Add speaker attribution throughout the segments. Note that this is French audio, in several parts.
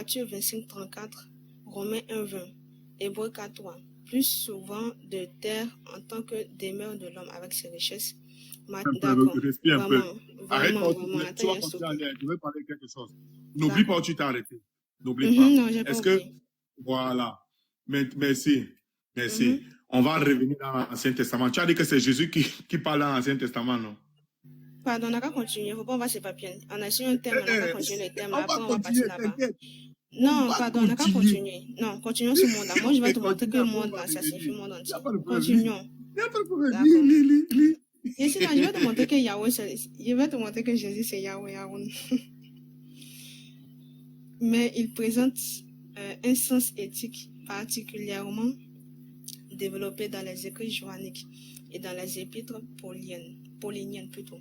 Speaker 1: Matthieu 25, 34, Romains 1, 20, Hébreux 4, 3. Plus souvent de terre en tant que demeure de l'homme avec ses richesses.
Speaker 2: D'accord. Respire un peu. Arrête pas,
Speaker 1: vraiment.
Speaker 2: tu vas continuer à lire. Je vais parler quelque chose. N'oublie pas où tu t'es arrêté. N'oublie pas.
Speaker 1: Non, j'ai pas oublié.
Speaker 2: Voilà. Merci. On va revenir dans l'Ancien Testament. Tu as dit que c'est Jésus qui parle dans l'Ancien Testament, non?
Speaker 1: Pardon, on n'a qu'à continuer. Il ne faut pas voir ces papiers. On a su un thème, on n'a qu'à continuer le thème.
Speaker 2: On va continuer, t'inquiète.
Speaker 1: Non, pardon, on n'a qu'à continuer. Non, continuons ce monde-là. Moi, je vais te montrer que le monde, là, ça signifie le monde entier. Continuons.
Speaker 2: Il n'y a pas de problème. Lis.
Speaker 1: Et c'est là, je vais te montrer que Yahweh, je vais te montrer que Jésus, c'est Yahweh, Aaron. Mais il présente un sens éthique particulièrement développé dans les écrits johanniques et dans les épîtres pauliniennes plutôt.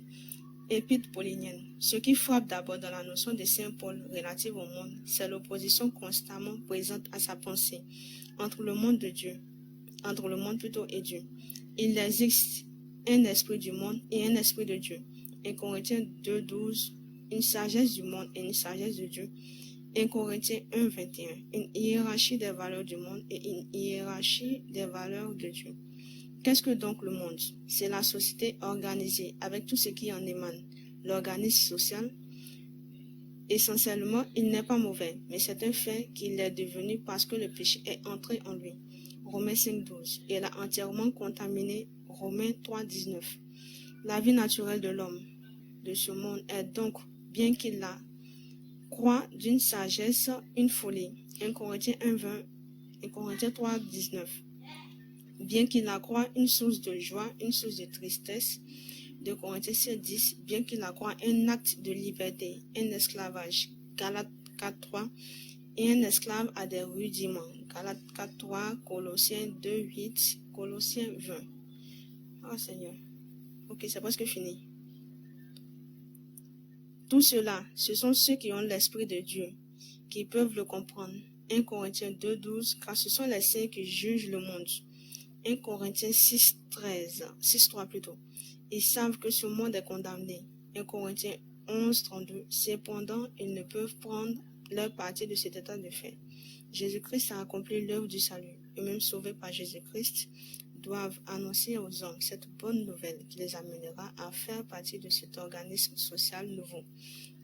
Speaker 1: Épître paulinienne. Ce qui frappe d'abord dans la notion de Saint Paul relative au monde, c'est l'opposition constamment présente à sa pensée entre le monde et Dieu. Il existe un esprit du monde et un esprit de Dieu. 1 Corinthiens 2, 12, une sagesse du monde et une sagesse de Dieu. 1 Corinthiens 1, 21, une hiérarchie des valeurs du monde et une hiérarchie des valeurs de Dieu. Qu'est-ce que donc le monde? C'est la société organisée avec tout ce qui en émane. L'organisme social, essentiellement, il n'est pas mauvais, mais c'est un fait qu'il est devenu parce que le péché est entré en lui. Romains 5, 12. Et l'a entièrement contaminé. Romains 3, 19. La vie naturelle de l'homme, de ce monde, est donc, bien qu'il la croit d'une sagesse, une folie. 1 Corinthiens 1, 20. 1 Corinthiens 3, 19. Bien qu'il la croie une source de joie, une source de tristesse. 2 Corinthiens 7, 10. Bien qu'il la croie un acte de liberté, un esclavage. Galates 4, 3. Et un esclave a des rudiments. Galates 4, 3. Colossiens 2, 8. Colossiens 20. Oh Seigneur. Ok, c'est presque fini. Tout cela, ce sont ceux qui ont l'Esprit de Dieu, qui peuvent le comprendre. 1 Corinthiens 2, 12. Car ce sont les saints qui jugent le monde. 1 Corinthiens 6, 13, 6, 3 plutôt. Ils savent que ce monde est condamné. 1 Corinthiens 11, 32. Cependant, ils ne peuvent prendre leur partie de cet état de fait. Jésus-Christ a accompli l'œuvre du salut. Eux-mêmes sauvés par Jésus-Christ doivent annoncer aux hommes cette bonne nouvelle qui les amènera à faire partie de cet organisme social nouveau.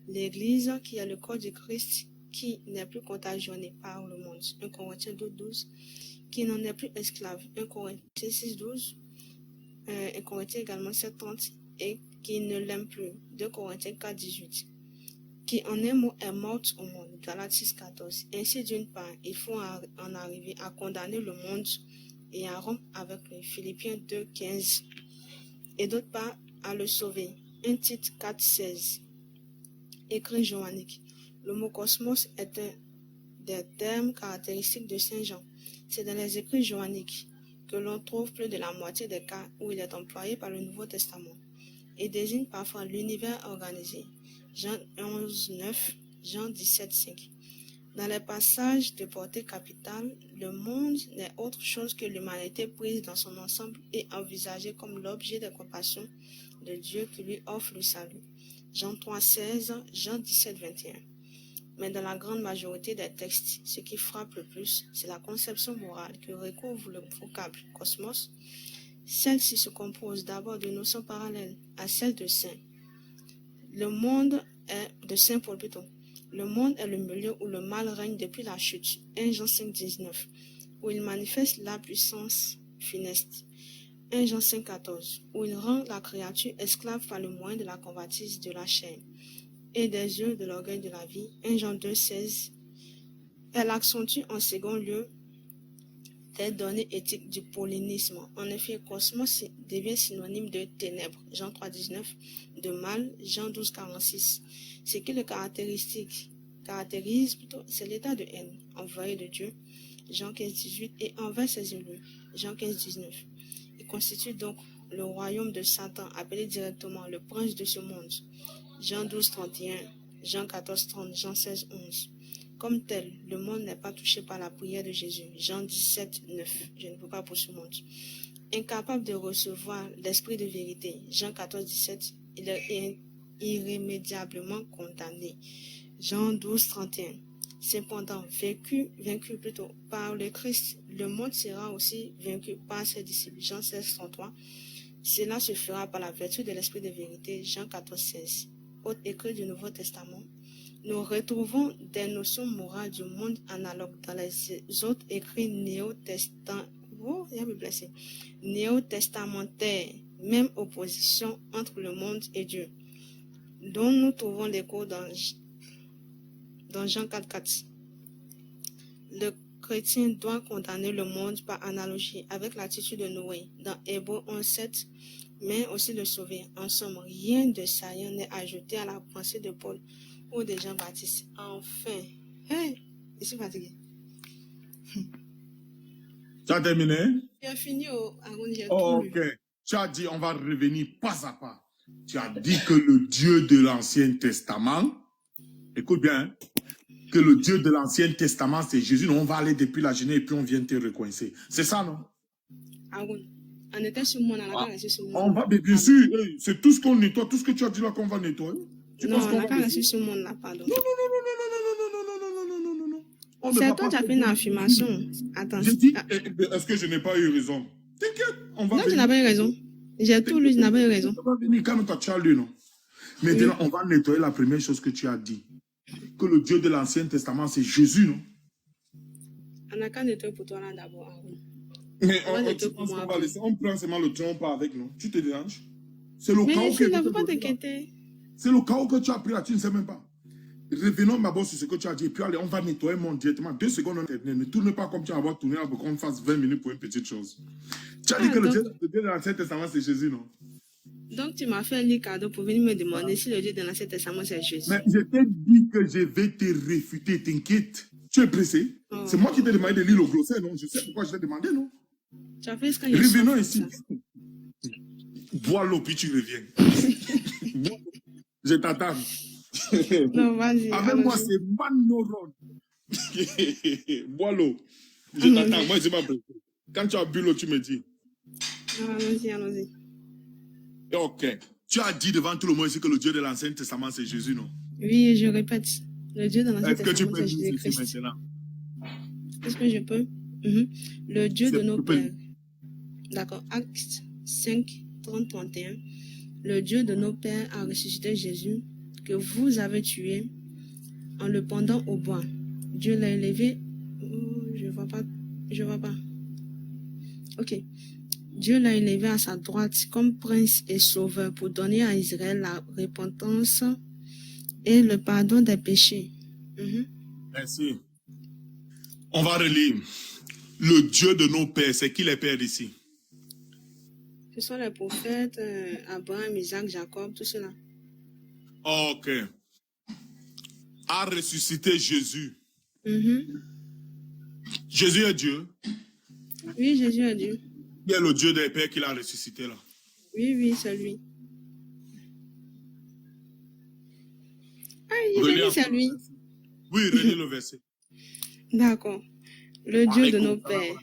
Speaker 1: L'Église, qui est le corps du Christ, qui n'est plus contagionné par le monde. 1 Corinthiens 2, 12. Qui n'en est plus esclave. 1 Corinthiens 6, 12. 1 Corinthiens également 7, 30. Et qui ne l'aime plus. 2 Corinthiens 4, 18. Qui en un mot est morte au monde. Galates 6, 14. Ainsi, d'une part, il faut en arriver à condamner le monde et à rompre avec lui. Philippiens 2, 15. Et d'autre part, à le sauver. 1 Tite 4, 16. Écrit johannique. Le mot cosmos est un des termes caractéristiques de Saint Jean. C'est dans les écrits johanniques que l'on trouve plus de la moitié des cas où il est employé par le Nouveau Testament et désigne parfois l'univers organisé. Jean 11, 9, Jean 17, 5. Dans les passages de portée capitale, le monde n'est autre chose que l'humanité prise dans son ensemble et envisagée comme l'objet de compassion de Dieu qui lui offre le salut. Jean 3, 16, Jean 17, 21. Mais dans la grande majorité des textes, ce qui frappe le plus, c'est la conception morale que recouvre le vocable cosmos. Celle-ci se compose d'abord de notions parallèles à celles de saint. Le monde est de Saint Paul plutôt. Le monde est le milieu où le mal règne depuis la chute. 1 Jean 5, 19. Où il manifeste la puissance funeste. 1 Jean 5, 14. Où il rend la créature esclave par le moyen de la convoitise de la chair et des yeux de l'orgueil de la vie. 1 Jean 2, 16. Elle accentue en second lieu des données éthiques du paulinisme. En effet, cosmos devient synonyme de ténèbres. Jean 3, 19. De mal. Jean 12, 46. Ce qui le caractérise plutôt, c'est l'état de haine envoyé de Dieu. Jean 15, 18. Et envers ses élus. Jean 15, 19. Il constitue donc le royaume de Satan, appelé directement le prince de ce monde. Jean 12, 31, Jean 14, 30, Jean 16, 11. Comme tel, le monde n'est pas touché par la prière de Jésus. Jean 17, 9. Je ne peux pas pour ce monde. Incapable de recevoir l'esprit de vérité. Jean 14, 17. Il est irrémédiablement condamné. Jean 12, 31. Cependant, vaincu plutôt par le Christ, le monde sera aussi vaincu par ses disciples. Jean 16, 33. Cela se fera par la vertu de l'esprit de vérité. Jean 14, 16. Autre écrit du Nouveau Testament. Nous retrouvons des notions morales du monde analogues dans les autres écrits néo-testamentaires, même opposition entre le monde et Dieu, dont nous trouvons l'écho dans Jean 4, 4. Le chrétien doit condamner le monde par analogie avec l'attitude de Noé dans Hébreux 11, 7, mais aussi le sauver. En somme, rien de saillant n'est ajouté à la pensée de Paul ou de Jean-Baptiste. Enfin, hey, je suis fatigué.
Speaker 2: Tu as terminé?
Speaker 1: J'ai fini
Speaker 2: Ok. Tu as dit, on va revenir pas à pas. Tu as dit que le Dieu de l'Ancien Testament, écoute bien, hein, que le Dieu de l'Ancien Testament, c'est Jésus. On va aller depuis la Genèse et puis on vient te recoincer. C'est ça, non?
Speaker 1: On était sur mon
Speaker 2: on va, bien sûr, c'est tout ce qu'on nettoie, tout ce que tu as dit là qu'on va nettoyer.
Speaker 1: Non, on n'a pas reçu sur mon là, pardon.
Speaker 2: Non.
Speaker 1: C'est toi qui as fait une affirmation. Attends.
Speaker 2: Je dis, est-ce que je n'ai pas eu raison? T'inquiète, on va.
Speaker 1: Non, tu n'as pas eu raison. J'ai tout lu, tu n'as pas eu raison.
Speaker 2: On va venir quand tu as lu, non? Maintenant, on va nettoyer la première chose que tu as dit. Que le Dieu de l'Ancien Testament, c'est Jésus, non?
Speaker 1: On n'a qu'à nettoyer pour toi là d'abord.
Speaker 2: Mais on prend seulement le tronc, on part avec, non? Tu te déranges? C'est le chaos que
Speaker 1: tu pas t'inquiéter.
Speaker 2: C'est le chaos que tu as pris là, tu ne sais même pas. Revenons d'abord sur ce que tu as dit, et puis allez, on va nettoyer mon directement. 2 secondes, on termine. Ne tourne pas comme tu vas avoir tourné là pour qu'on fasse 20 minutes pour une petite chose. Tu as dit que le Dieu de l'Ancien Testament, c'est Jésus, non? Donc,
Speaker 1: tu m'as fait un cadeau pour venir me demander si le Dieu de l'Ancien Testament, c'est Jésus.
Speaker 2: Mais je t'ai dit que je vais te réfuter, t'inquiète. Tu es pressé? C'est moi qui t'ai demandé de lire le glossaire, non? Je sais pourquoi je t'ai demandé, non?
Speaker 1: Tu as fait ce que
Speaker 2: revenons ici. Bois l'eau, puis tu reviens. Je t'attends.
Speaker 1: Non, vas-y.
Speaker 2: Avec moi, c'est Manoron. Bois l'eau. Je t'attends. Moi, je m'appelle. Quand tu as bu l'eau, tu me dis.
Speaker 1: Allons-y.
Speaker 2: Ok. Tu as dit devant tout le monde ici que le Dieu de l'Ancien Testament, c'est Jésus, non?
Speaker 1: Oui, je répète. Le Dieu de l'Ancien Testament, c'est
Speaker 2: Jésus-Christ.
Speaker 1: Est-ce que je peux? Le Dieu de nos pères. D'accord. Acte 5, 30, 31. Le Dieu de nos pères a ressuscité Jésus, que vous avez tué en le pendant au bois. Dieu l'a élevé. Je vois pas. Ok. Dieu l'a élevé à sa droite comme prince et sauveur pour donner à Israël la repentance et le pardon des péchés.
Speaker 2: Merci. On va relire. Le Dieu de nos pères, c'est qui les pères ici?
Speaker 1: Ce sont les prophètes, Abraham, Isaac, Jacob, tout cela.
Speaker 2: Ok. A ressuscité Jésus. Jésus est Dieu.
Speaker 1: Oui, Jésus est Dieu.
Speaker 2: Qui est le Dieu des pères qu'il a ressuscité là?
Speaker 1: Oui, c'est lui. Ah, il a dit c'est lui.
Speaker 2: Oui, relis le verset.
Speaker 1: D'accord. Le Dieu de nos pères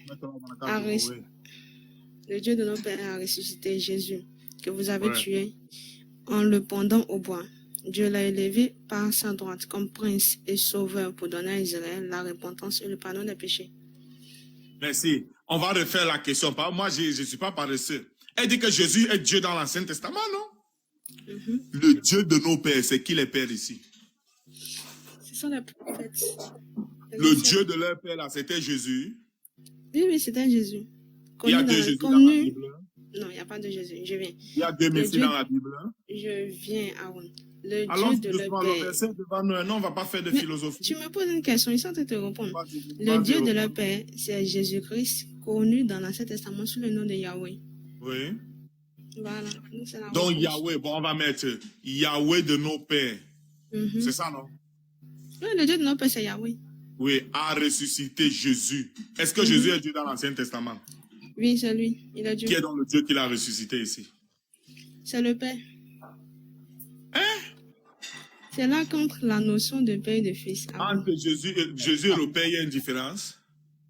Speaker 1: a ressuscité. Le Dieu de nos pères a ressuscité Jésus, que vous avez tué en le pendant au bois. Dieu l'a élevé par sa droite comme prince et sauveur pour donner à Israël la repentance et le pardon des péchés.
Speaker 2: Merci. On va refaire la question. Moi, je ne suis pas paresseux. Elle dit que Jésus est Dieu dans l'Ancien Testament, non? Le Dieu de nos pères, c'est qui les pères ici?
Speaker 1: Ce sont les prophètes.
Speaker 2: Le Dieu de leur père, là, c'était Jésus?
Speaker 1: Oui, c'était Jésus.
Speaker 2: Il y a deux Jésus dans la Bible?
Speaker 1: Non, il n'y a pas de Jésus. Je viens.
Speaker 2: Il y a deux Messies dans la Bible?
Speaker 1: Je viens, Aaron. Le
Speaker 2: Alors,
Speaker 1: Dieu de leur père.
Speaker 2: Non, on ne va pas faire de philosophie.
Speaker 1: Tu me poses une question, ils sont en train de te répondre. Le Dieu de leur père, c'est Jésus-Christ, connu dans l'Ancien Testament sous le nom de Yahweh.
Speaker 2: Oui.
Speaker 1: Voilà.
Speaker 2: Donc, Yahweh, bon, on va mettre Yahweh de nos pères. C'est ça, non?
Speaker 1: Oui, le Dieu de nos pères, c'est Yahweh.
Speaker 2: Oui, a ressuscité Jésus. Est-ce que Jésus est Dieu dans l'Ancien Testament?
Speaker 1: Oui, c'est lui. Il est Dieu.
Speaker 2: Qui est dans le Dieu qu'il a ressuscité ici?
Speaker 1: C'est le Père.
Speaker 2: Hein?
Speaker 1: C'est là qu'entre la notion de Père et de Fils.
Speaker 2: Entre Jésus et le Père, il y a une différence?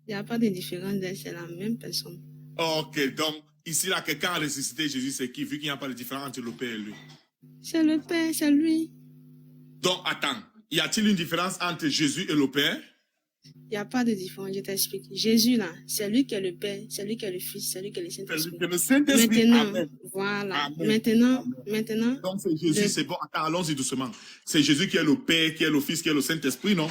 Speaker 1: Il n'y a pas de différence, c'est la même personne.
Speaker 2: Ok, donc ici, là, quelqu'un a ressuscité Jésus, c'est qui? Vu qu'il n'y a pas de différence entre le Père et lui.
Speaker 1: C'est le Père, c'est lui.
Speaker 2: Donc, attends. y a-t-il une différence entre Jésus et le Père?
Speaker 1: Il n'y a pas de différence, je t'explique. Jésus, là, c'est lui qui est le Père, c'est lui qui est le Fils, c'est lui qui est le Saint-Esprit.
Speaker 2: C'est le Saint-Esprit.
Speaker 1: Maintenant,
Speaker 2: Amen.
Speaker 1: voilà.
Speaker 2: Amen.
Speaker 1: Maintenant.
Speaker 2: Donc c'est Jésus, c'est bon. Attends, allons-y doucement. C'est Jésus qui est le Père, qui est le Fils, qui est le Saint-Esprit, non?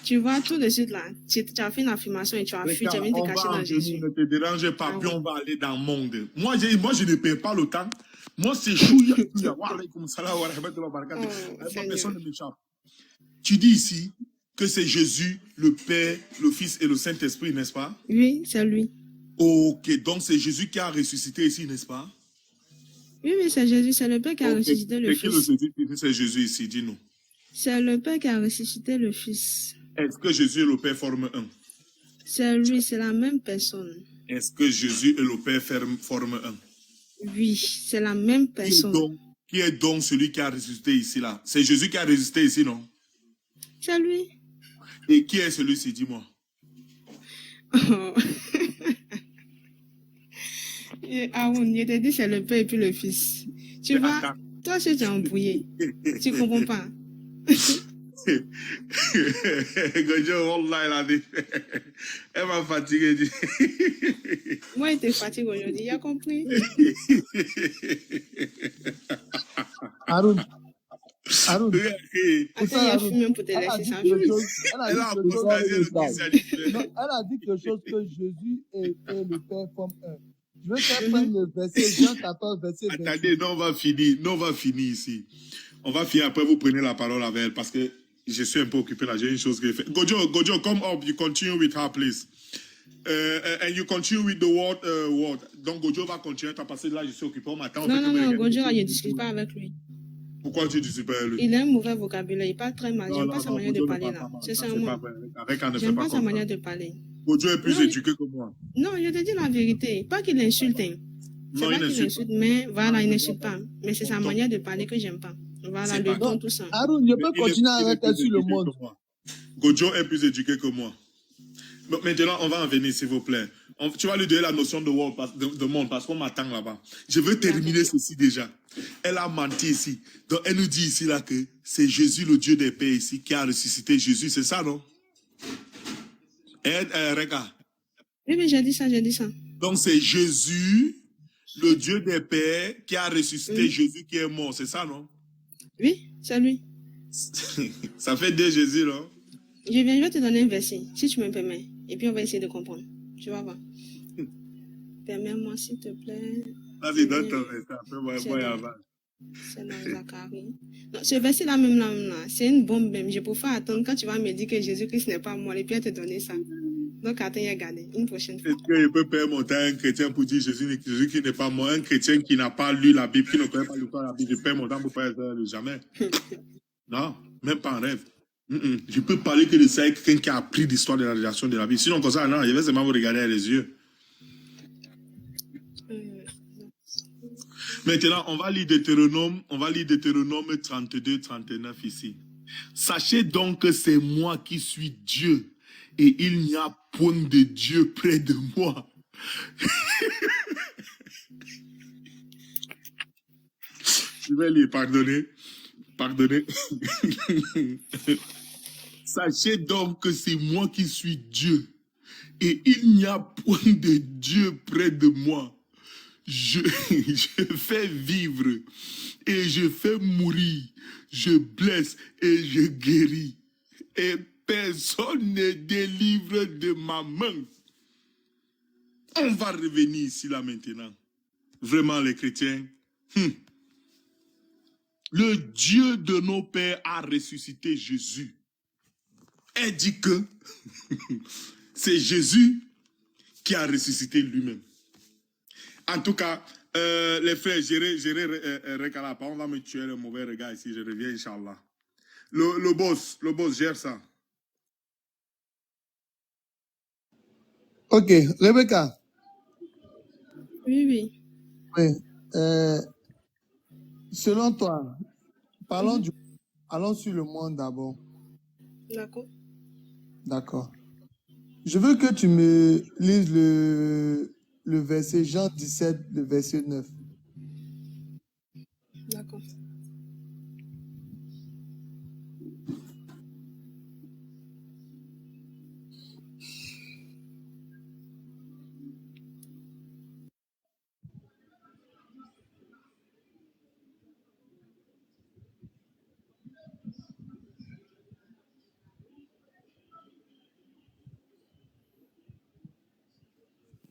Speaker 1: Tu vois, tout de suite, là, tu as fait une affirmation et tu as fui, tu as venu te cacher dans Jésus.
Speaker 2: Ne te dérange pas, puis on va aller dans le monde. Moi, je ne perds pas le temps. Moi, c'est chouïa. Personne ne m'échappe. Tu dis ici que c'est Jésus, le Père, le Fils et le Saint-Esprit, n'est-ce pas?
Speaker 1: Oui, c'est lui.
Speaker 2: Ok, donc c'est Jésus qui a ressuscité ici, n'est-ce pas?
Speaker 1: Oui, c'est Jésus, c'est le Père qui a ressuscité le Fils.
Speaker 2: C'est Jésus ici, dis-nous.
Speaker 1: C'est le Père qui a ressuscité le Fils.
Speaker 2: Est-ce que Jésus et le Père forment un?
Speaker 1: C'est lui, c'est la même personne.
Speaker 2: Est-ce que Jésus et le Père forment un?
Speaker 1: Oui, c'est la même personne.
Speaker 2: Qui est donc celui qui a ressuscité ici, là? C'est Jésus qui a ressuscité ici, non?
Speaker 1: C'est lui.
Speaker 2: Et qui est celui-ci, dis-moi?
Speaker 1: Oh. Aaron, je t'ai dit c'est le Père et puis le Fils. Tu vois, toi tu es embrouillé. Tu ne comprends pas.
Speaker 2: Elle m'a fatigué.
Speaker 1: Moi, il te fatigue aujourd'hui, il a compris.
Speaker 3: Aaron.
Speaker 1: Attends, il y a fumé pour te laisser sans fumée.
Speaker 3: Elle a dit quelque chose que Jésus et le Père forment un. Je veux faire prendre le verset Jean 14, verset 28.
Speaker 2: Attendez, non, on va finir ici. On va finir, après vous prenez la parole avec elle parce que je suis un peu occupé là, j'ai une chose que faire. Gojo, come up, you continue with her, please. And you continue with the word. Donc Gojo va continuer, parce que là je suis occupé, on m'attend.
Speaker 1: Non, Gojo, je ne discute pas avec lui.
Speaker 2: Pourquoi tu ne discutes pas avec lui?
Speaker 1: Il a un mauvais vocabulaire, il parle très mal. Je n'aime pas sa manière de parler là. C'est ça, moi. J'aime pas sa manière de parler.
Speaker 2: Gojo est plus éduqué que moi.
Speaker 1: Non, je te dis la vérité. Pas qu'il insulte. C'est pas qu'il insulte, mais voilà, il n'insulte pas. Mais c'est sa manière de parler que j'aime pas. Voilà, le ton, tout ça.
Speaker 3: Aaron, je peux continuer à rester sur le monde.
Speaker 2: Gojo est plus éduqué que moi. Donc maintenant, on va en venir, s'il vous plaît. Tu vas lui donner la notion de monde parce qu'on m'attend là-bas. Je veux terminer ceci déjà. Elle a menti ici. Donc elle nous dit ici là que c'est Jésus, le Dieu des pères ici, qui a ressuscité Jésus. C'est ça, non? Regarde.
Speaker 1: Oui, j'ai dit ça.
Speaker 2: Donc c'est Jésus, le Dieu des pères, qui a ressuscité Jésus qui est mort. C'est ça, non?
Speaker 1: Oui, c'est lui.
Speaker 2: Ça fait 2 Jésus, non?
Speaker 1: Je vais te donner un verset, si tu me permets. Et puis on va essayer de comprendre. Tu vas voir. Permets-moi, s'il te plaît.
Speaker 2: Vas-y, donne ton verset. Après, moi,
Speaker 1: c'est dans Zacharie. Non, ce verset-là, même là, c'est une bombe même. Je préfère attendre quand tu vas me dire que Jésus-Christ n'est pas mort et puis te donner ça. Donc, attends, regarder une prochaine fois.
Speaker 2: Est-ce que je peux permettre à un chrétien pour dire Jésus qui n'est pas mort? Un chrétien qui n'a pas lu la Bible, qui ne connaît pas l'histoire de la Bible, je perds mon temps pour faire ça jamais. Non, même pas en rêve. Je peux parler que de ça avec quelqu'un qui a appris l'histoire de la rédaction de la Bible. Sinon, comme ça, non, je vais seulement vous regarder avec les yeux. Maintenant, on va lire Deutéronome 32, 39 ici. Sachez donc que c'est moi qui suis Dieu et il n'y a point de Dieu près de moi. Je vais lire, pardonnez. Sachez donc que c'est moi qui suis Dieu et il n'y a point de Dieu près de moi. Je fais vivre et je fais mourir, je blesse et je guéris. Et personne ne délivre de ma main. On va revenir ici là maintenant. Vraiment les chrétiens. Le Dieu de nos pères a ressuscité Jésus. Elle dit que c'est Jésus qui a ressuscité lui-même. En tout cas, les frères, j'irai Rekalapa. On va me tuer le mauvais regard ici. Je reviens, Inch'Allah. Le boss gère ça.
Speaker 3: Ok, Rebecca.
Speaker 1: Oui.
Speaker 3: Selon toi, allons sur le monde d'abord. D'accord. Je veux que tu me lises le verset Jean 17, le verset 9.
Speaker 1: D'accord.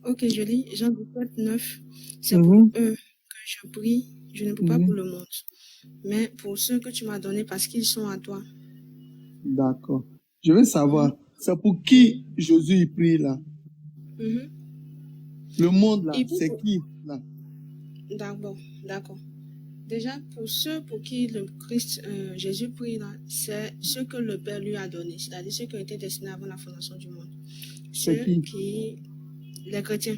Speaker 1: Ok, je lis Jean 17, 9. C'est pour eux que je prie, je ne prie pas pour le monde, mais pour ceux que tu m'as donnés parce qu'ils sont à toi.
Speaker 3: D'accord. Je veux savoir, c'est pour qui Jésus il prie là? Le monde là, c'est qui là?
Speaker 1: D'accord. Déjà, pour ceux pour qui le Christ, Jésus prie là, c'est ceux que le Père lui a donné, c'est-à-dire ceux qui ont été destinés avant la fondation du monde.
Speaker 3: C'est
Speaker 1: Les chrétiens.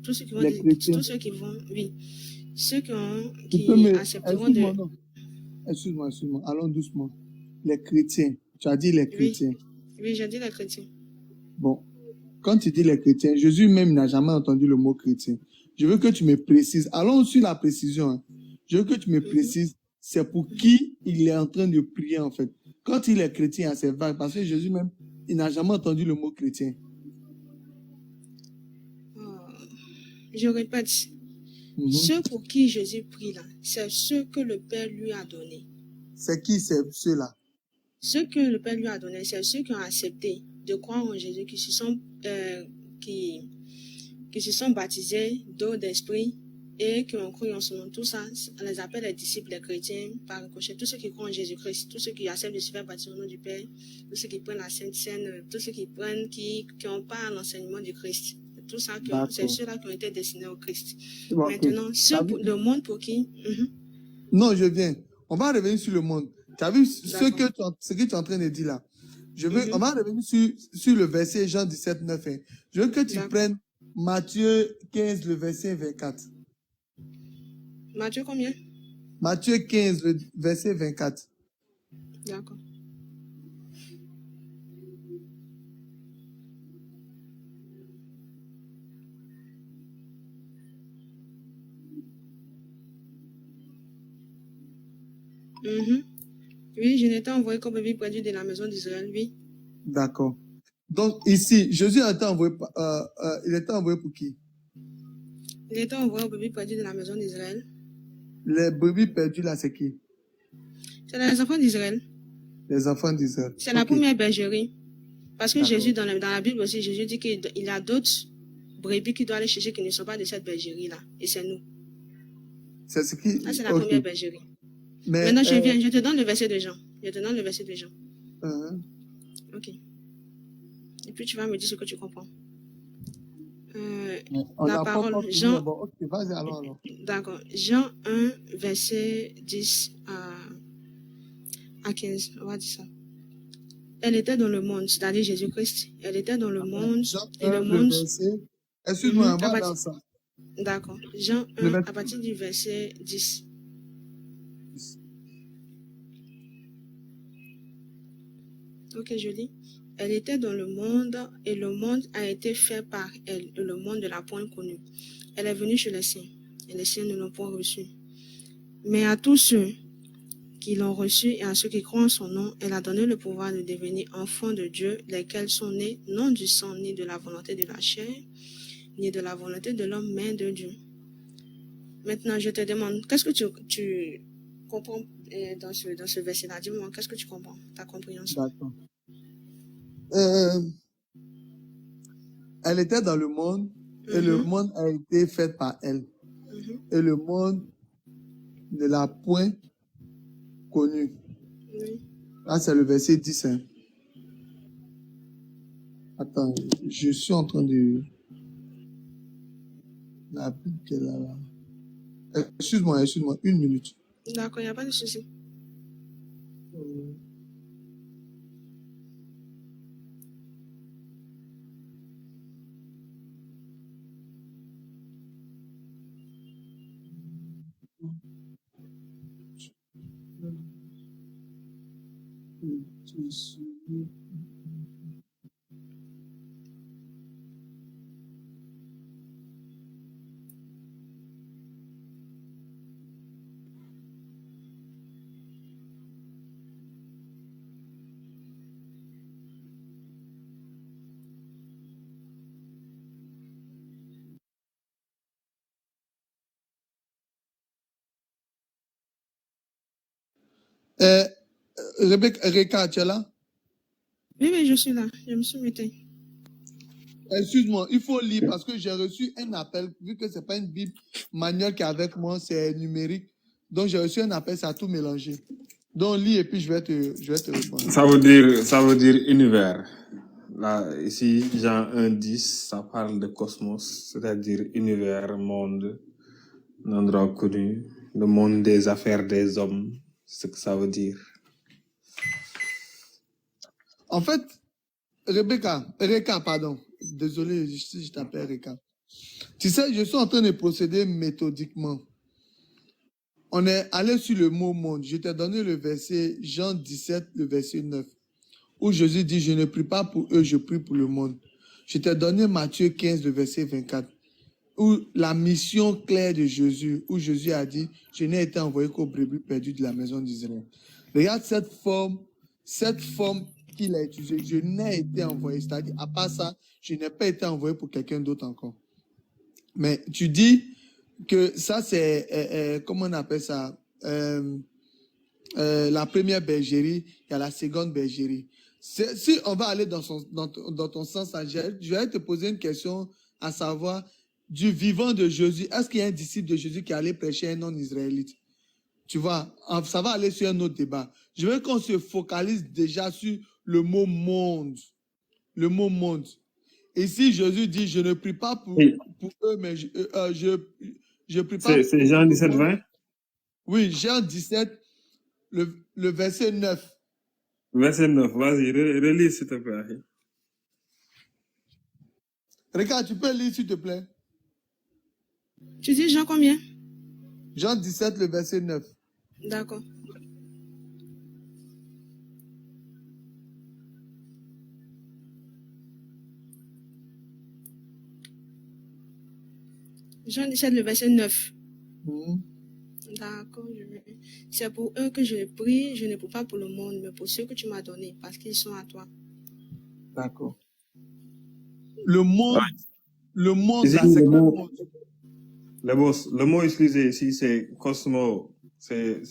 Speaker 1: Tous ceux qui vont, oui. Ceux qui accepteront de...
Speaker 3: Excuse-moi, allons doucement. Les chrétiens, tu as dit les chrétiens.
Speaker 1: Oui, j'ai dit les chrétiens.
Speaker 3: Bon, quand tu dis les chrétiens, Jésus même n'a jamais entendu le mot chrétien. Je veux que tu me précises, allons sur la précision. Hein. Je veux que tu me précises, c'est pour qui il est en train de prier en fait. Quand il est chrétien, c'est vague, parce que Jésus même, il n'a jamais entendu le mot chrétien.
Speaker 1: Je répète, ceux pour qui Jésus prie là, c'est ceux que le Père lui a donné.
Speaker 3: C'est qui ceux-là?
Speaker 1: Ceux que le Père lui a donné, c'est ceux qui ont accepté de croire en Jésus, qui se sont baptisés d'eau d'esprit et qui ont cru en son nom. Tout ça, on les appelle les disciples, les chrétiens, par ricochet. Tous ceux qui croient en Jésus-Christ, tous ceux qui acceptent de se faire baptiser au nom du Père, tous ceux qui prennent la Sainte Seine, tous ceux qui n'ont pas l'enseignement du Christ. Tout ça, c'est ceux-là qui ont été destinés au Christ. Bon, maintenant, le monde pour qui...
Speaker 3: Non, je viens. On va revenir sur le monde. Tu as vu ce que tu es en train de dire là? On va revenir sur le verset Jean 17, 9. Hein. Je veux que tu prennes Matthieu 15, le verset 24.
Speaker 1: Matthieu combien?
Speaker 3: Matthieu 15, le verset 24.
Speaker 1: D'accord. Oui, je n'étais envoyé comme bébé perdu de la maison d'Israël, oui.
Speaker 3: D'accord. Donc ici, Jésus a été envoyé, il était envoyé pour qui?
Speaker 1: Il était envoyé aux bébés perdus de la maison d'Israël.
Speaker 3: Les brebis perdus là, c'est qui?
Speaker 1: C'est les enfants d'Israël.
Speaker 3: Les enfants d'Israël.
Speaker 1: C'est la première bergerie. Parce que Jésus, dans la Bible aussi, Jésus dit qu'il y a d'autres brebis qui doivent aller chercher qui ne sont pas de cette bergerie-là. Et c'est nous.
Speaker 3: C'est ce qui...
Speaker 1: Ça, c'est la première bergerie. Mais, maintenant, je te donne le verset de Jean. Ok. Et puis, tu vas me dire ce que tu comprends. La parole, Jean...
Speaker 3: Bon, okay, vas-y, alors.
Speaker 1: D'accord. Jean 1, verset 10 à 15. On va dire ça. Elle était dans le monde, c'est-à-dire Jésus-Christ. Elle était dans le monde.
Speaker 3: Jean 1,
Speaker 1: et le monde...
Speaker 3: Excuse-moi, on va dans ça.
Speaker 1: D'accord. Jean 1, à partir du verset 10. Ok, je lis. Elle était dans le monde et le monde a été fait par elle et le monde ne l'a point connue. Elle est venue chez les siens et les siens ne l'ont point reçue. Mais à tous ceux qui l'ont reçue et à ceux qui croient en son nom, elle a donné le pouvoir de devenir enfants de Dieu, lesquels sont nés non du sang ni de la volonté de la chair, ni de la volonté de l'homme, mais de Dieu. Maintenant, je te demande, qu'est-ce que tu comprends dans ce verset-là? Dis-moi, qu'est-ce que tu comprends, ta compréhension?
Speaker 3: D'accord. Elle était dans le monde et le monde a été fait par elle. Et le monde ne l'a point connu.
Speaker 1: Oui.
Speaker 3: Là, c'est le verset 10. Hein. Attends, je suis en train de... La Bible qu'elle a là. Excuse-moi, une minute.
Speaker 1: D'accord, il n'y a pas de souci.
Speaker 3: Rebecca, tu es là?
Speaker 1: Oui, je suis là. Je me suis mutée.
Speaker 3: Excuse-moi, il faut lire parce que j'ai reçu un appel, vu que c'est pas une Bible manuelle qui est avec moi, c'est numérique. Donc j'ai reçu un appel, ça a tout mélangé. Donc lis et puis je vais te répondre.
Speaker 4: Ça veut dire univers. Là, ici, Jean 1,10, ça parle de cosmos, c'est-à-dire univers, monde, un endroit connu, le monde des affaires des hommes, c'est ce que ça veut dire.
Speaker 3: En fait, Reka, pardon. Désolé si je t'appelle Reka. Tu sais, je suis en train de procéder méthodiquement. On est allé sur le mot monde. Je t'ai donné le verset Jean 17, le verset 9, où Jésus dit, je ne prie pas pour eux, je prie pour le monde. Je t'ai donné Matthieu 15, le verset 24, où la mission claire de Jésus, où Jésus a dit, je n'ai été envoyé qu'aux brebis perdues de la maison d'Israël. Regarde cette forme qu'il a utilisée. Je n'ai été envoyé, c'est-à-dire, à part ça, je n'ai pas été envoyé pour quelqu'un d'autre encore. Mais tu dis que ça, c'est, comment on appelle ça, la première bergerie, il y a la seconde bergerie. Si on va aller dans ton sens, je vais te poser une question, à savoir, du vivant de Jésus, est-ce qu'il y a un disciple de Jésus qui allait prêcher un non-israélite? Tu vois, ça va aller sur un autre débat. Je veux qu'on se focalise déjà sur le mot monde. Le mot monde. Et si Jésus dit, je ne prie pas pour eux, mais je prie pas pour
Speaker 4: C'est Jean 17, 20?
Speaker 3: Oui, Jean 17, le verset 9.
Speaker 4: Verset 9, vas-y, relis s'il te plaît.
Speaker 3: Regarde, tu peux lire s'il te plaît.
Speaker 1: Tu dis Jean combien?
Speaker 3: Jean 17, le verset 9.
Speaker 1: D'accord. Jean 17, le verset 9. D'accord, c'est pour eux que je prie, je ne prie pas pour le monde, mais pour ceux que tu m'as donnés, parce qu'ils sont à toi.
Speaker 3: D'accord. Le monde,
Speaker 4: Ici,
Speaker 3: là, c'est quoi le monde?
Speaker 4: Le mot utilisé ici, c'est cosmo. C'est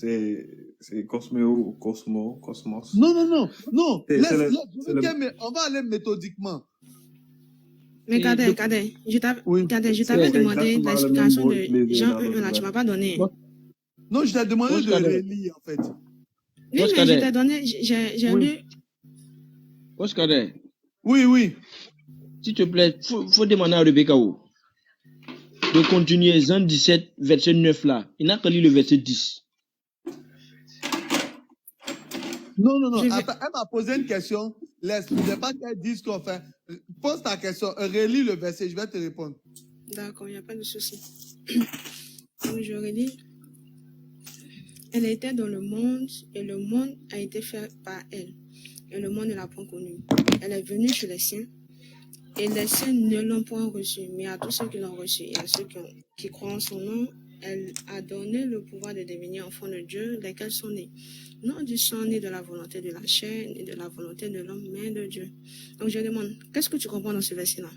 Speaker 4: cosmo ou cosmos.
Speaker 3: Non. On va aller méthodiquement.
Speaker 1: Mais Cadet, je t'avais demandé l'explication de Jean 1, là, tu ne m'as pas donné.
Speaker 3: Non, je t'ai demandé de relire, en fait.
Speaker 1: Oui, mais je t'ai donné, j'ai lu.
Speaker 5: Cadet.
Speaker 3: Oui.
Speaker 5: S'il te plaît, faut demander à Rebecca de continuer Jean 17, verset 9 là. Il n'a qu'à lire le verset 10.
Speaker 3: Non. Attends, elle m'a posé une question. Laisse, je ne veux pas qu'elle dise qu'on fait. Pose ta question, relis le verset, je vais te répondre.
Speaker 1: D'accord, il n'y a pas de souci. Donc, je relis. Elle était dans le monde et le monde a été fait par elle. Et le monde ne l'a point connue. Elle est venue chez les siens et les siens ne l'ont point reçue. Mais à tous ceux qui l'ont reçue et à ceux qui croient en son nom, elle a donné le pouvoir de devenir enfants de Dieu, lesquels sont nés. Non du sang, ni de la volonté de la chair, ni de la volonté de l'homme, mais de Dieu. Donc je demande, qu'est-ce que tu comprends dans ce verset-là?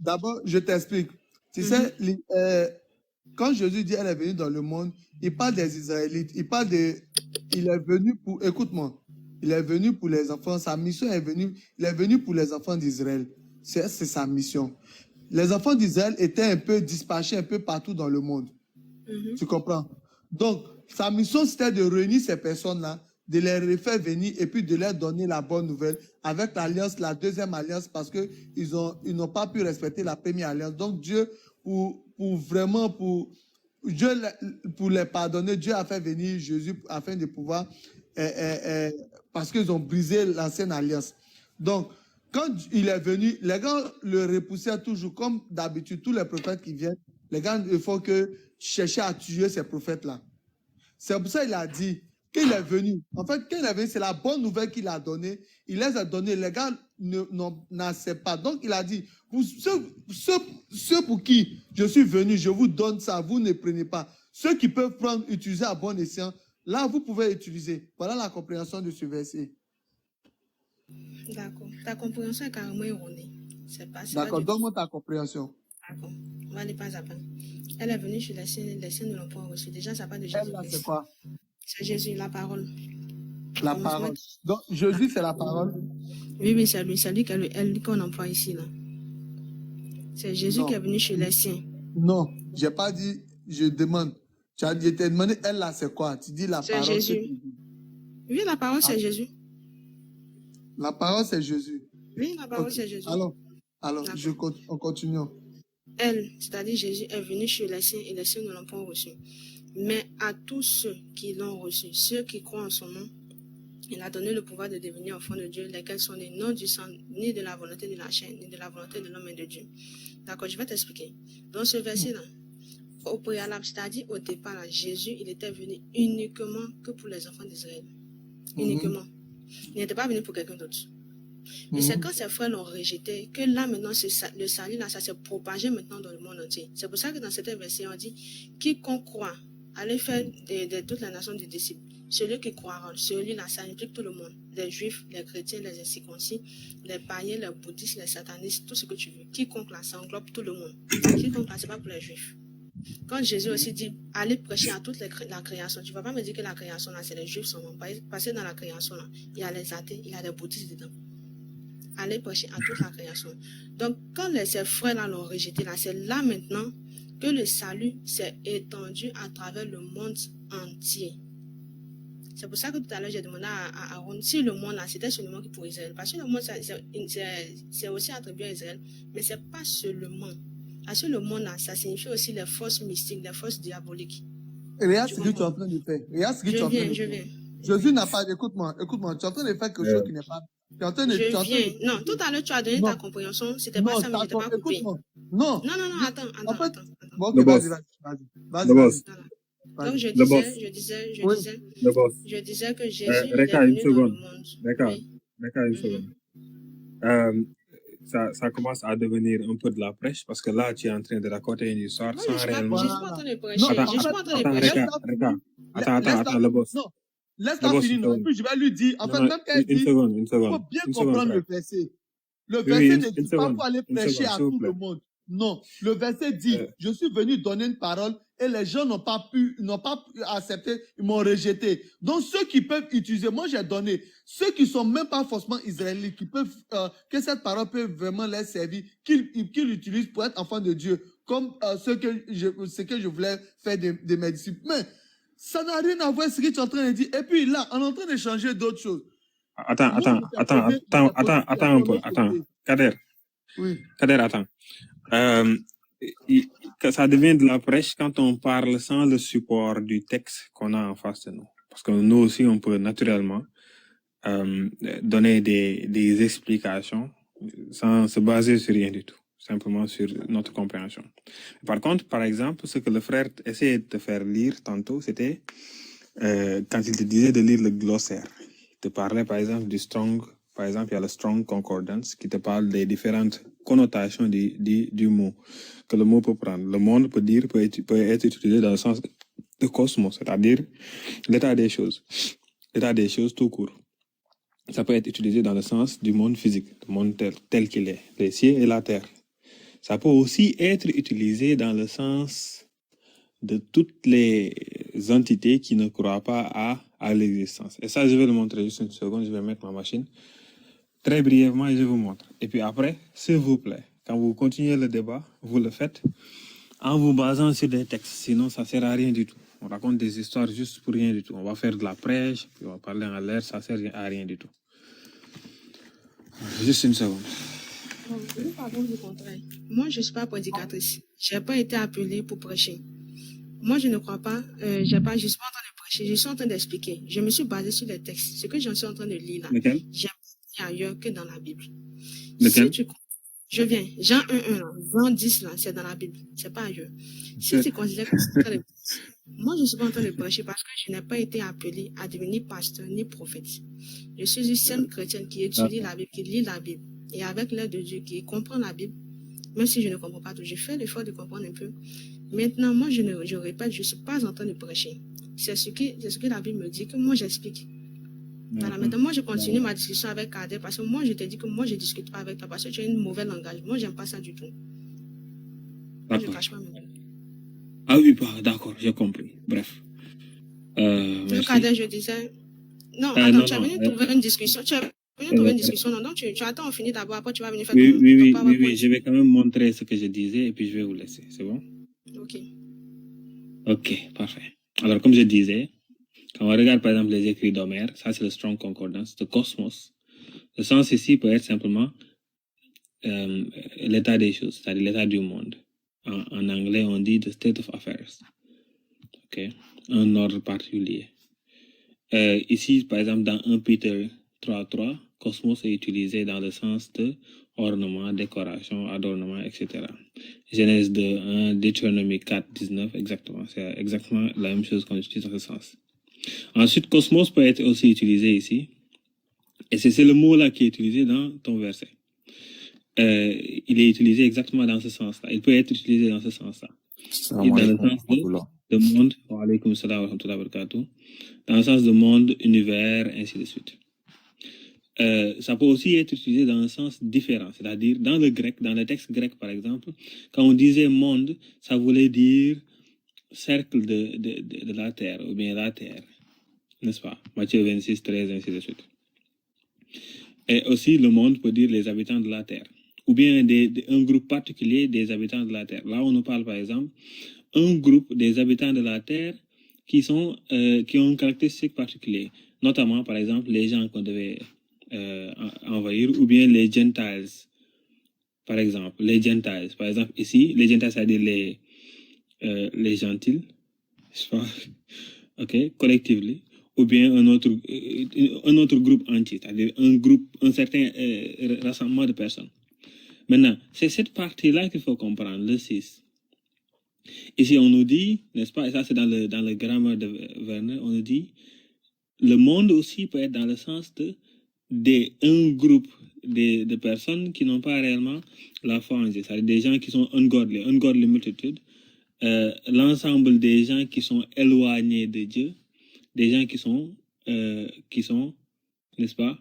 Speaker 3: D'abord, je t'explique. Tu sais, quand Jésus dit elle est venue dans le monde, il parle des Israélites. Il est venu pour, écoute-moi, il est venu pour les enfants. Sa mission il est venu pour les enfants d'Israël. C'est sa mission. Les enfants d'Israël étaient un peu dispatchés un peu partout dans le monde. Tu comprends? Donc, sa mission, c'était de réunir ces personnes-là, de les refaire venir et puis de leur donner la bonne nouvelle avec l'alliance, la deuxième alliance, parce qu'ils n'ont pas pu respecter la première alliance. Donc, Dieu, pour les pardonner, Dieu a fait venir Jésus afin de pouvoir, parce qu'ils ont brisé l'ancienne alliance. Donc, quand il est venu, les gars le repoussaient toujours, comme d'habitude, tous les prophètes qui viennent, les gars, il faut que chercher à tuer ces prophètes-là. C'est pour ça qu'il a dit qu'il est venu. En fait, quand il est venu, c'est la bonne nouvelle qu'il a donnée. Il les a données. Les gars n'acceptent pas. Donc, il a dit, pour ceux pour qui je suis venu, je vous donne ça, vous ne prenez pas. Ceux qui peuvent prendre, utiliser à bon escient, là, vous pouvez utiliser. Voilà la compréhension de ce verset.
Speaker 1: D'accord. Ta compréhension est carrément erronée.
Speaker 3: D'accord, donne-moi ta compréhension.
Speaker 1: D'accord. On va aller pas à pas. Elle est venue chez les siens ne l'ont pas reçu. Déjà, ça part de Jésus.
Speaker 3: Elle, là, c'est quoi?
Speaker 1: C'est Jésus, la parole.
Speaker 3: La parole. Donc, Jésus, c'est la parole.
Speaker 1: Oui, c'est lui qui a le L qu'on emploie ici, là. C'est Jésus qui est venu chez les siens.
Speaker 3: Non, j'ai pas dit, je demande. Tu as dit, je t'ai demandé, elle là, c'est quoi? Tu dis la parole.
Speaker 1: C'est Jésus. Oui, la parole, c'est Jésus.
Speaker 3: La parole, c'est Jésus.
Speaker 1: Oui, la parole, c'est Jésus.
Speaker 3: Alors on continue.
Speaker 1: Elle, c'est-à-dire Jésus, est venu chez les siens et les siens ne l'ont pas reçu. Mais à tous ceux qui l'ont reçu, ceux qui croient en son nom, il a donné le pouvoir de devenir enfants de Dieu, lesquels sont nés non du sang, ni de la volonté de la chair, ni de la volonté de l'homme et de Dieu. D'accord, je vais t'expliquer. Dans ce verset-là, au préalable, c'est-à-dire au départ, là, Jésus, il était venu uniquement que pour les enfants d'Israël. Uniquement. Il n'était pas venu pour quelqu'un d'autre. Et c'est quand ses frères l'ont rejeté que là, maintenant, le salut, là, ça s'est propagé maintenant dans le monde entier. C'est pour ça que dans certains versets, on dit, quiconque croit, allez faire de toutes les nations des disciples. Celui qui croira, celui-là, ça implique tout le monde. Les juifs, les chrétiens, les incirconcis, les païens, les bouddhistes, les satanistes, tout ce que tu veux. Quiconque là, ça englobe tout le monde. Quiconque là, c'est pas pour les juifs. Quand Jésus aussi dit, allez prêcher à toute la création, tu ne vas pas me dire que la création là, c'est les juifs seulement. Parce que dans la création là, il y a les athées, il y a les bouddhistes dedans. Allez prêcher à toute la création. Donc, quand ces frères là l'ont rejeté là, c'est là maintenant que le salut s'est étendu à travers le monde entier. C'est pour ça que tout à l'heure, j'ai demandé à Aaron si le monde là, c'était seulement pour Israël. Parce que le monde, c'est aussi attribué à Israël, mais ce n'est pas seulement. Parce que le monde là, ça signifie aussi les forces mystiques, les forces diaboliques.
Speaker 3: Regarde ce que tu es en train de faire. Regarde ce que tu es en train de faire. Jésus n'a pas, écoute-moi, tu es en train de faire quelque chose qui n'est pas. Non,
Speaker 1: tout à l'heure, tu as donné ta compréhension, c'était pas ça, mais je t'ai pas coupé.
Speaker 3: Non,
Speaker 1: attends.
Speaker 3: Bon, ok, vas-y.
Speaker 1: Donc, je disais que Jésus est venu dans le monde.
Speaker 4: D'accord, une seconde. Ça commence à devenir un peu de la prêche parce que là, tu es en train de raconter une histoire sans réellement.
Speaker 1: Je suis pas en train de prêcher.
Speaker 4: Attends, le boss.
Speaker 3: Non, laisse-la finir. En plus, je vais lui dire, en fait, même quand elle dit, il faut bien comprendre le verset. Le verset ne dit pas pour aller prêcher à tout le monde. Non, le verset dit, je suis venu donner une parole et les gens n'ont pas accepté, ils m'ont rejeté. Donc, ceux qui peuvent utiliser, moi j'ai donné, ceux qui sont même pas forcément israélites, qui peuvent, que cette parole peut vraiment les servir, qu'ils l'utilisent pour être enfants de Dieu, comme ce que je voulais faire de mes disciples. Mais ça n'a rien à voir avec ce que tu es en train de dire. Et puis là, on est en train de changer d'autres choses.
Speaker 4: Attends un peu. Kader.
Speaker 3: Oui.
Speaker 4: Kader, attends. Ça devient de la prêche quand on parle sans le support du texte qu'on a en face de nous. Parce que nous aussi, on peut naturellement donner des explications sans se baser sur rien du tout, simplement sur notre compréhension. Par contre, par exemple, ce que le frère essayait de te faire lire tantôt, c'était quand il te disait de lire le glossaire. Il te parlait, par exemple, par exemple, il y a le Strong Concordance qui te parle des différentes connotations du mot, que le mot peut prendre. Le monde peut être utilisé dans le sens de cosmos, c'est-à-dire l'état des choses tout court. Ça peut être utilisé dans le sens du monde physique, le monde tel qu'il est, les cieux et la terre. Ça peut aussi être utilisé dans le sens de toutes les entités qui ne croient pas à l'existence. Et ça, je vais le montrer juste une seconde, je vais mettre ma machine. Très brièvement, je vous montre. Et puis après, s'il vous plaît, quand vous continuez le débat, vous le faites en vous basant sur des textes. Sinon, ça ne sert à rien du tout. On raconte des histoires juste pour rien du tout. On va faire de la prêche, puis on va parler en l'air, ça ne sert à rien du tout. Juste une seconde.
Speaker 1: Pardon du contraire. Moi, je ne suis pas prédicatrice. Je n'ai pas été appelée pour prêcher. Moi, je ne crois pas. Je ne suis pas en train de prêcher. Je suis en train d'expliquer. Je me suis basée sur les textes. Ce que j'en suis en train de lire là.
Speaker 4: Lequel?
Speaker 1: Ailleurs que dans la Bible.
Speaker 4: Lequel?
Speaker 1: Si je viens, Jean 1:1, Jean 10 là, c'est dans la Bible, c'est pas ailleurs. Si tu considères que c'est très moi je suis pas en train de prêcher parce que je n'ai pas été appelée à devenir pasteur ni prophète. Je suis une simple chrétienne qui étudie la Bible, qui lit la Bible et avec l'aide de Dieu qui comprend la Bible, même si je ne comprends pas tout, je fais l'effort de comprendre un peu. Maintenant, moi je répète, je suis pas en train de prêcher. C'est ce que la Bible me dit que moi j'explique. Voilà, maintenant, moi, je continue ma discussion avec Kader parce que moi, je te dis que moi, je ne discute pas avec toi parce que tu as un mauvais langage. Moi, je n'aime pas ça du tout. Moi, je ne cache pas mes mots.
Speaker 4: Ah oui, d'accord, j'ai compris. Bref.
Speaker 1: Kader, je disais, Non, attends,
Speaker 4: non,
Speaker 1: tu es
Speaker 4: non.
Speaker 1: venu trouver une discussion. Tu es venu trouver une discussion. Non, donc tu attends, on finit d'abord. Après, tu vas venir faire
Speaker 4: Oui,
Speaker 1: ton
Speaker 4: oui,
Speaker 1: PowerPoint.
Speaker 4: je vais quand même montrer ce que je disais et puis je vais vous laisser. C'est bon?
Speaker 1: Ok.
Speaker 4: Ok, parfait. Alors, comme je disais, quand on regarde par exemple les écrits d'Homère, ça c'est le Strong Concordance, le cosmos. Le sens ici peut être simplement l'état des choses, c'est-à-dire l'état du monde. En anglais, on dit the state of affairs. Ok, un ordre particulier. Ici, par exemple, dans 1 Peter 3.3, cosmos est utilisé dans le sens de ornement, décoration, adornement, etc. Genèse 2.1, Deutéronomie 4.19, exactement. C'est exactement la même chose qu'on utilise dans ce sens. Ensuite, cosmos peut être aussi utilisé ici. Et c'est le mot-là qui est utilisé dans ton verset. Il est utilisé exactement dans ce sens-là. Il peut être utilisé dans ce sens-là. Et dans le sens de monde, wa alaykoum salam wa rahmatullahi wa barakatuh, dans le sens de monde, univers, ainsi de suite. Ça peut aussi être utilisé dans un sens différent, c'est-à-dire dans le grec, dans le texte grec par exemple, quand on disait monde, ça voulait dire cercle de la terre, ou bien la terre, n'est-ce pas? Matthieu 26, 13, ainsi de suite. Et aussi le monde peut dire les habitants de la terre, ou bien un groupe particulier des habitants de la terre. Là, on nous parle par exemple un groupe des habitants de la terre qui ont une caractéristique particulière, notamment par exemple les gens qu'on devait envahir, ou bien les Gentiles, par exemple. Les Gentiles, par exemple, ici, les Gentiles, c'est-à-dire les gentils, je pense, ok, collectivement, ou bien un autre groupe entier, c'est-à-dire un certain rassemblement de personnes. Maintenant, c'est cette partie-là qu'il faut comprendre, le 6. Ici, on nous dit, n'est-ce pas, et ça c'est dans le grammaire de Werner, on nous dit, le monde aussi peut être dans le sens un groupe de personnes qui n'ont pas réellement la foi en Dieu, c'est-à-dire des gens qui sont ungodly multitude, l'ensemble des gens qui sont éloignés de Dieu, des gens qui sont n'est-ce pas,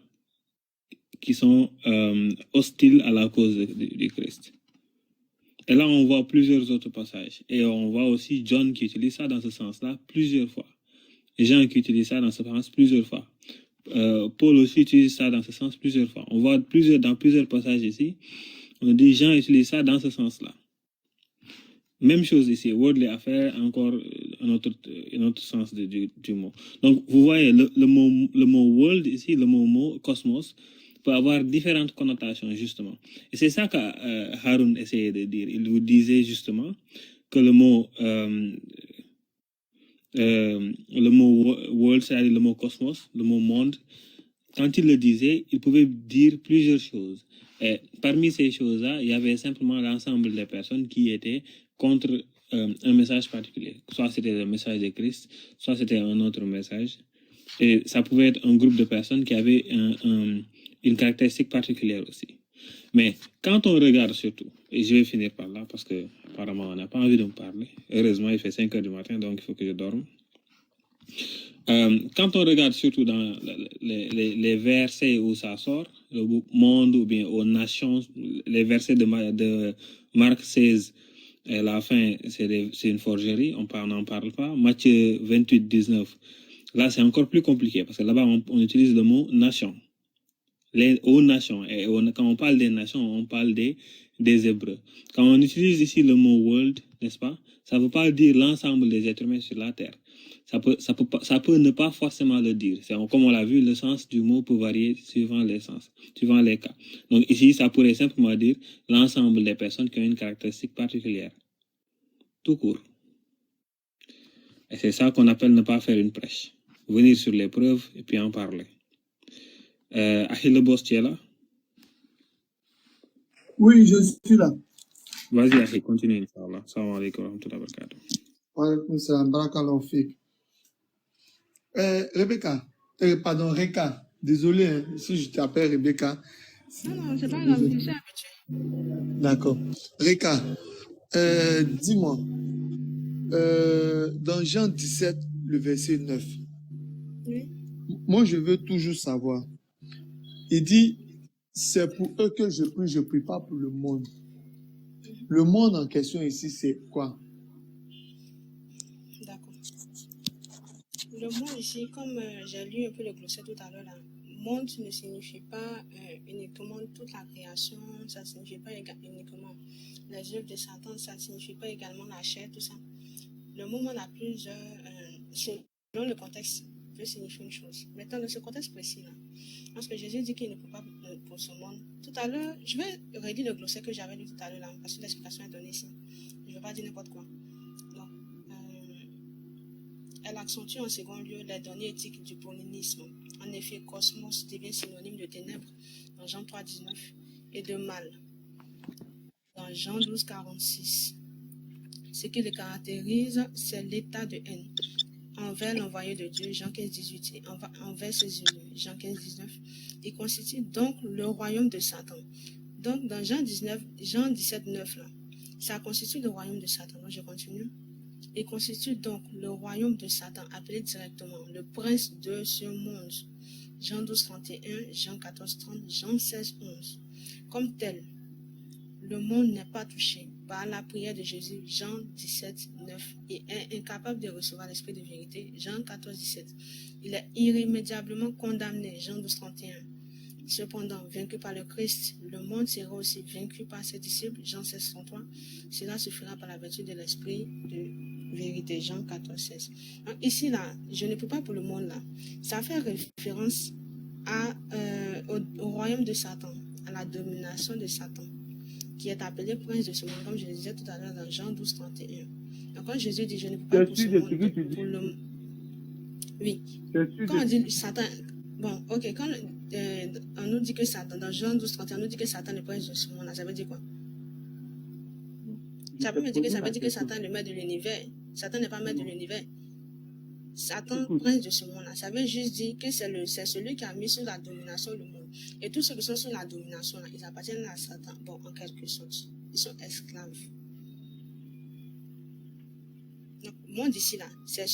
Speaker 4: qui sont hostiles à la cause du Christ. Et là, on voit plusieurs autres passages. Et on voit aussi John qui utilise ça dans ce sens-là plusieurs fois. Jean qui utilise ça dans ce sens plusieurs fois. Paul aussi utilise ça dans ce sens plusieurs fois. On voit dans plusieurs passages ici. On dit Jean utilise ça dans ce sens-là. Même chose ici. Worldly affair, encore un autre sens du mot. Donc, vous voyez, le mot world ici, le mot cosmos, peut avoir différentes connotations, justement. Et c'est ça que Harun essayait de dire. Il vous disait justement que le mot world, c'est-à-dire le mot cosmos, le mot monde, quand il le disait, il pouvait dire plusieurs choses. Et parmi ces choses-là, il y avait simplement l'ensemble des personnes qui étaient contre un message particulier. Soit c'était le message de Christ, soit c'était un autre message. Et ça pouvait être un groupe de personnes qui avaient une caractéristique particulière aussi. Mais quand on regarde surtout, et je vais finir par là parce que apparemment on n'a pas envie de me parler. Heureusement, il fait 5 heures du matin, donc il faut que je dorme. Quand on regarde surtout dans les versets où ça sort, le monde ou bien aux nations, les versets de Marc 16, et la fin, c'est une forgerie, on n'en parle pas. Matthieu 28, 19, là c'est encore plus compliqué parce que là-bas on utilise le mot nation. Aux nations, et quand on parle des nations, on parle des Hébreux. Quand on utilise ici le mot world, n'est-ce pas, ça ne veut pas dire l'ensemble des êtres humains sur la terre. Ça peut ne pas forcément le dire. Comme on l'a vu, le sens du mot peut varier suivant les sens, suivant les cas. Donc ici, ça pourrait simplement dire l'ensemble des personnes qui ont une caractéristique particulière. Tout court. Et c'est ça qu'on appelle ne pas faire une prêche. Venir sur les preuves et puis en parler. Achille Boss, tu es là?
Speaker 3: Oui, je suis là.
Speaker 4: Vas-y, Achille, continue, Inch'Allah. Salam alaikum wa rahmatullahi wa barakatuh.
Speaker 3: Wa alaykoum salam, barakallahu fik. Rebecca, pardon, Reka, désolé hein, si je t'appelle Rebecca.
Speaker 1: Non, c'est pas grave, je suis habitué.
Speaker 3: D'accord. Reka, dis-moi, dans Jean 17, le verset 9,
Speaker 1: Oui.
Speaker 3: moi je veux toujours savoir. Il dit, c'est pour eux que je prie pas pour le monde. Le monde en question ici, c'est quoi?
Speaker 1: D'accord. Le monde ici, comme j'ai lu un peu le glossaire tout à l'heure, là, monde ne signifie pas uniquement toute la création, ça ne signifie pas uniquement les œuvres de Satan, ça ne signifie pas également la chair, tout ça. Le mot monde a plusieurs, selon le contexte, peut signifier une chose. Maintenant, dans ce contexte précis-là, parce que Jésus dit qu'il ne peut pas pour ce monde. Tout à l'heure, je vais redire le glossaire que j'avais lu tout à l'heure, là, parce que l'explication est donnée ici. Je ne vais pas dire n'importe quoi. Donc, elle accentue en second lieu les données éthiques du paulinisme. En effet, cosmos devient synonyme de ténèbres dans Jean 3, 19 et de mal dans Jean 12, 46. Ce qui le caractérise, c'est l'état de haine envers l'envoyé de Dieu, Jean 15, 18, et envers ses élus, Jean 15, 19. Il constitue donc le royaume de Satan. Donc, dans Jean 17, 9, là, ça constitue le royaume de Satan. Donc, je continue. Il constitue donc le royaume de Satan, appelé directement le prince de ce monde. Jean 12, 31, Jean 14, 30, Jean 16, 11. Comme tel, le monde n'est pas touché par la prière de Jésus, Jean 17, 9, et est incapable de recevoir l'esprit de vérité, Jean 14, 17. Il est irrémédiablement condamné, Jean 12, 31. Cependant, vaincu par le Christ, le monde sera aussi vaincu par ses disciples, Jean 16, 33. Cela se fera par la vertu de l'esprit de vérité, Jean 14, 16. Donc, ici, là, je ne peux pas pour le monde, là. Ça fait référence au royaume de Satan, à la domination de Satan, qui est appelé prince de ce monde, comme je le disais tout à l'heure dans Jean 12, 31. Donc, quand Jésus dit, je ne peux pas pour ce monde, pour le... Oui. Quand on dit Satan... Bon, ok, quand on nous dit que Satan, dans Jean 12, 31, on nous dit que Satan est le prince de ce monde, ça veut dire quoi? Ça peut me dire que ça veut dire que Satan est le maître de l'univers. Satan n'est pas maître de l'univers. Satan, prince de ce monde-là, ça veut juste dire que c'est celui qui a mis sur la domination le monde. Et tous ceux qui sont sur la domination, là, ils appartiennent à Satan. Bon, en quelque sorte, ils sont esclaves. Donc, le monde ici, là, c'est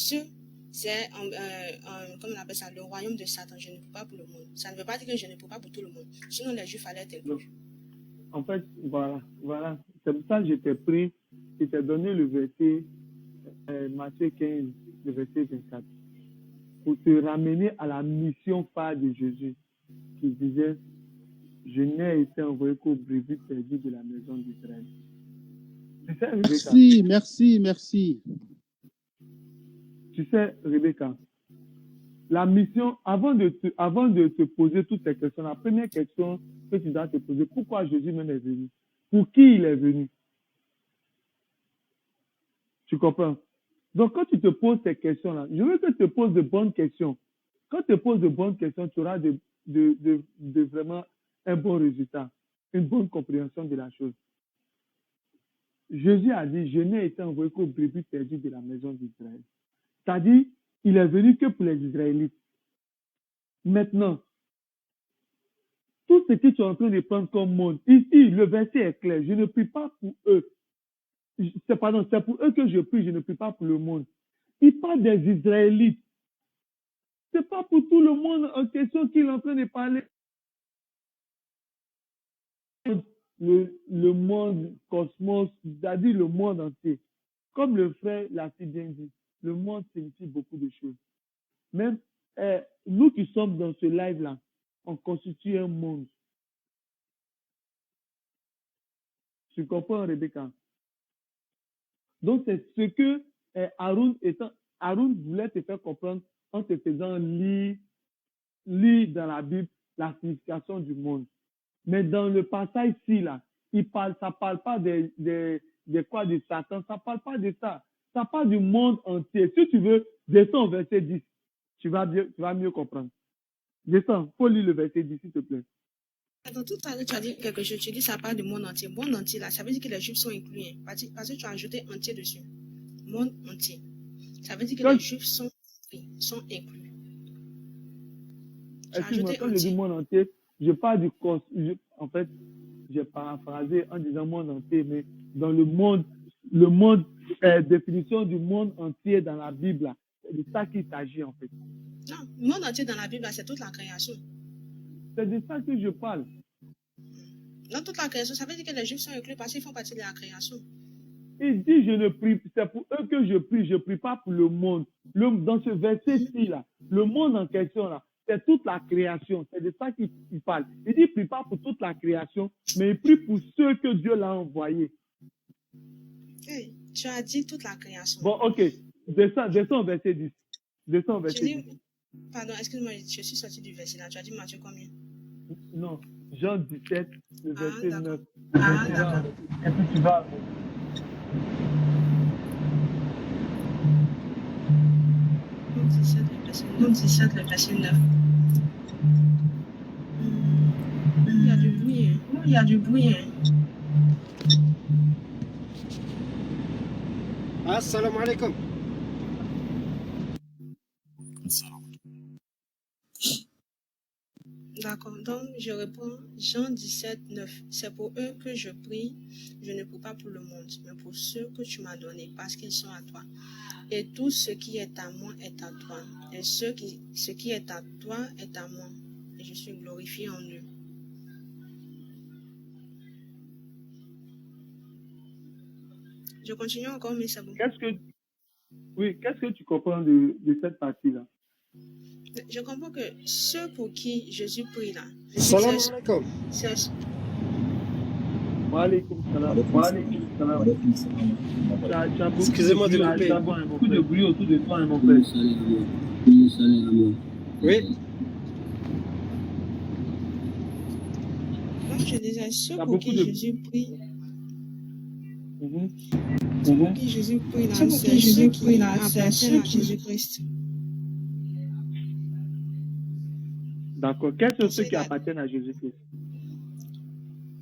Speaker 1: comme on appelle ça, le royaume de Satan. Je ne peux pas pour le monde. Ça ne veut pas dire que je ne peux pas pour tout le monde. Sinon, les Juifs allaient être inclus.
Speaker 3: En fait, voilà. C'est pour ça que je t'ai donné le verset Matthieu 15, le verset 24, pour te ramener à la mission phare de Jésus, qui disait, je n'ai été envoyé qu'aux brebis perdues de la maison d'Israël. Tu sais, Rebecca,
Speaker 6: Merci.
Speaker 3: Tu sais, Rebecca, la mission, avant de te poser toutes ces questions, la première question que tu dois te poser, pourquoi Jésus même est venu? Pour qui il est venu? Tu comprends? Donc, quand tu te poses ces questions-là, je veux que tu te poses de bonnes questions. Quand tu te poses de bonnes questions, tu auras de vraiment un bon résultat, une bonne compréhension de la chose. Jésus a dit, je n'ai été envoyé qu'aux brebis perdues de la maison d'Israël. C'est-à-dire, il est venu que pour les Israélites. Maintenant, tout ce que tu es en train de prendre comme monde, ici, le verset est clair, je ne prie pas pour eux. C'est pour eux que je prie, je ne prie pas pour le monde. Il parle des Israélites. C'est pas pour tout le monde en question qu'il est en train de parler. Le monde, cosmos, c'est-à-dire le monde entier. Comme le frère l'a si bien dit, le monde signifie beaucoup de choses. Même nous qui sommes dans ce live-là, on constitue un monde. Tu comprends, Rebecca? Donc, c'est ce que Aaron voulait te faire comprendre en te faisant lire dans la Bible la signification du monde. Mais dans le passage-ci, là, ça parle pas de Satan, ça parle pas de ça. Ça parle du monde entier. Si tu veux, descends au verset 10. Tu vas mieux comprendre. Descends, faut lire le verset 10, s'il te plaît.
Speaker 1: Dans tout à l'heure, tu as dit quelque chose, tu dis ça parle du monde entier. Monde entier, là, ça veut dire que les Juifs sont inclus. Hein, parce que tu as ajouté entier dessus. Monde entier. Ça veut dire que les Juifs sont inclus.
Speaker 3: Quand je dis monde entier, je parle du cosmos. En fait, j'ai paraphrasé en disant monde entier, mais dans le monde, définition du monde entier dans la Bible, là, c'est de ça qu'il s'agit en fait.
Speaker 1: Non, le monde entier dans la Bible, c'est toute la création.
Speaker 3: C'est de ça que je parle.
Speaker 1: Dans toute la création, ça veut dire que les Juifs sont inclus parce qu'ils font partie de la création.
Speaker 6: Il dit, je ne prie, c'est pour eux que je prie pas pour le monde. Dans ce verset-ci, là, le monde en question, là, c'est toute la création. C'est de ça qu'il parle. Il dit, prie pas pour toute la création, mais il prie pour ceux que Dieu l'a envoyés.
Speaker 1: Hey, tu as dit toute la création.
Speaker 6: Bon, ok. Descends au verset 10. Descends au verset 10.
Speaker 1: Pardon, excuse-moi, je suis sorti du verset là. Tu as dit Matthieu combien?
Speaker 6: Non, Jean 17, le verset 9.
Speaker 1: Ah, d'accord.
Speaker 6: Et puis tu vas.
Speaker 1: Jean 17, le verset 9. Il y a du bruit. Il y a du bruit.
Speaker 7: Assalamu alaikum.
Speaker 1: D'accord, donc je réponds Jean 17, 9. C'est pour eux que je prie, je ne prie pas pour le monde, mais pour ceux que tu m'as donnés, parce qu'ils sont à toi. Et tout ce qui est à moi est à toi. Et ce qui est à toi est à moi. Et je suis glorifié en eux. Je continue encore, mais c'est bon.
Speaker 6: Qu'est-ce que tu comprends de cette partie-là?
Speaker 1: Je comprends que ceux pour qui Jésus prie là,
Speaker 7: Salam alaikum.
Speaker 6: Wa alaykoum salam. Wa alaykoum salam.
Speaker 7: Excusez-moi de couper.
Speaker 6: Tu as beaucoup de bruit autour de toi, mon frère.
Speaker 7: Oui.
Speaker 1: Donc je disais, ceux pour qui Jésus prie, pour qui Jésus prie là, c'est ceux qui appartiennent à Jésus-Christ.
Speaker 6: D'accord. Quels sont ceux qui appartiennent à Jésus-Christ?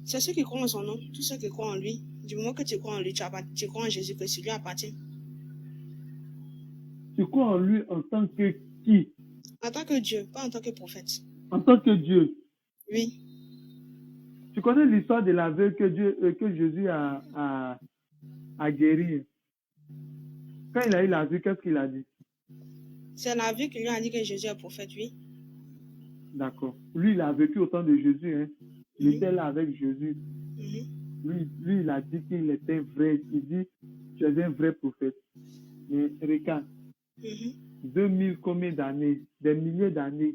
Speaker 1: C'est ceux qui croient en son nom, tous ceux qui croient en lui. Du moment que tu crois en lui, tu crois en Jésus-Christ, lui appartient.
Speaker 6: Tu crois en lui en tant que qui?
Speaker 1: En tant que Dieu, pas en tant que prophète.
Speaker 6: En tant que Dieu?
Speaker 1: Oui.
Speaker 6: Tu connais l'histoire de l'aveugle que Jésus a guéri? Quand il a eu la vue, qu'est-ce qu'il a dit?
Speaker 1: C'est la vue qui lui a dit que Jésus est prophète, oui.
Speaker 6: D'accord. Lui, il a vécu au temps de Jésus. Hein. Il était là avec Jésus. Lui, il a dit qu'il était vrai. Il dit, tu es un vrai prophète. Mais regarde, 2000 combien d'années, des milliers d'années,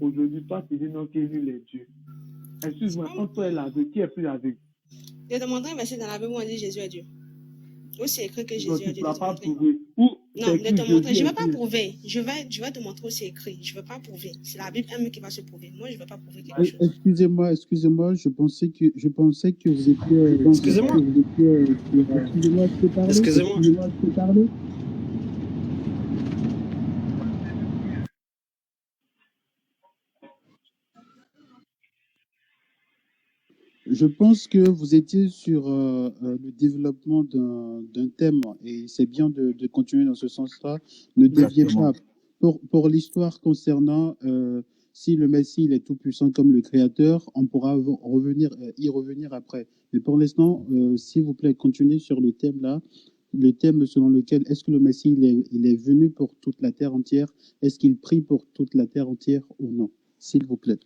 Speaker 6: aujourd'hui, toi, tu dis non, qu'il lui est Dieu. Excuse-moi, entre toi et l'aveugle, qui est plus aveugle?
Speaker 1: Je te montrer un verset dans la Bible où on dit Jésus est Dieu. Où c'est écrit que Jésus est Dieu.
Speaker 6: Tu ne peux pas prouver.
Speaker 1: Non, de te montrer. Je ne vais pas prouver. Je vais te montrer où c'est écrit. Je ne vais pas prouver. C'est la Bible elle qui va se prouver. Moi, je ne vais pas prouver quelque chose.
Speaker 8: Excusez-moi, je pensais que vous étiez.
Speaker 7: Excusez-moi.
Speaker 8: Excusez-moi, je peux parler.
Speaker 7: Excusez-moi.
Speaker 8: Je peux parler. Je pense que vous étiez sur le développement d'un thème et c'est bien de continuer dans ce sens-là. Ne déviez pas. Pour l'histoire concernant si le Messie il est tout puissant comme le Créateur, on pourra y revenir après. Mais pour l'instant, s'il vous plaît, continuez sur le thème là. Le thème selon lequel est-ce que le Messie il est venu pour toute la terre entière? Est-ce qu'il prie pour toute la terre entière ou non? S'il vous plaît.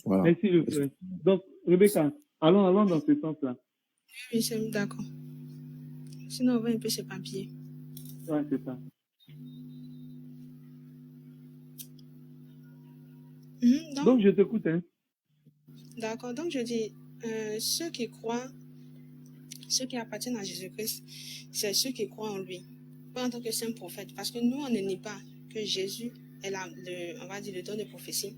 Speaker 6: Voilà. Merci, le frère. Donc, Rebecca, allons dans ce sens-là.
Speaker 1: Oui, c'est d'accord. Sinon, on va un peu s'éparpiller.
Speaker 6: Ouais, c'est ça. Donc, je t'écoute. Hein.
Speaker 1: D'accord. Donc, je dis, ceux qui croient, ceux qui appartiennent à Jésus-Christ, c'est ceux qui croient en lui. Pas en tant que saint prophète. Parce que nous, on ne nie pas que Jésus est on va dire, le don de prophétie.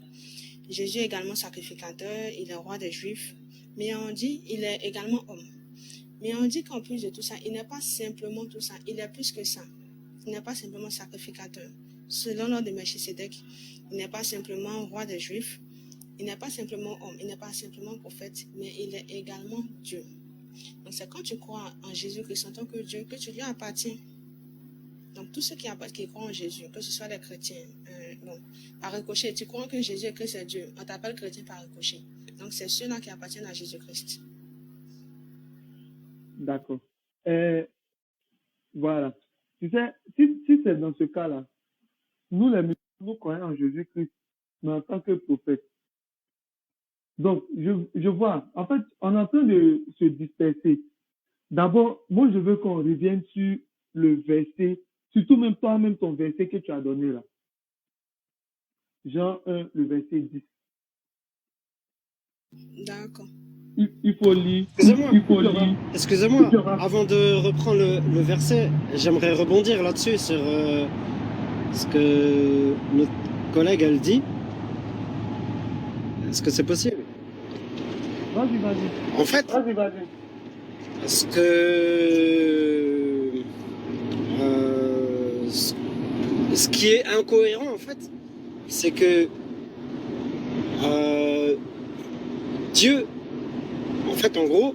Speaker 1: Jésus est également sacrificateur, il est roi des Juifs, mais on dit il est également homme. Mais on dit qu'en plus de tout ça, il n'est pas simplement tout ça, il est plus que ça. Il n'est pas simplement sacrificateur. Selon l'ordre de Melchisédek, il n'est pas simplement roi des Juifs, il n'est pas simplement homme, il n'est pas simplement prophète, mais il est également Dieu. Donc c'est quand tu crois en Jésus-Christ en tant que Dieu que tu lui appartiens. Donc, tous ceux qui croient en Jésus, que ce soit les chrétiens, par ricochet, tu crois que Jésus-Christ est Dieu, on t'appelle chrétien par ricochet. Donc, c'est ceux-là qui appartiennent à Jésus-Christ.
Speaker 6: D'accord. Voilà. Tu sais, si c'est dans ce cas-là, nous, les musulmans, nous croyons en Jésus-Christ, mais en tant que prophète. Donc, je vois, en fait, on est en train de se disperser. D'abord, moi, je veux qu'on revienne sur le verset, surtout même toi-même ton verset que tu as donné là. Jean 1, le verset 10.
Speaker 1: D'accord.
Speaker 6: Il faut lire.
Speaker 7: Excusez-moi, avant de reprendre le verset, j'aimerais rebondir là-dessus sur ce que notre collègue elle dit. Est-ce que c'est possible?
Speaker 6: Vas-y.
Speaker 7: En fait, ce que ce qui est incohérent en fait, c'est que Dieu, en fait, en gros,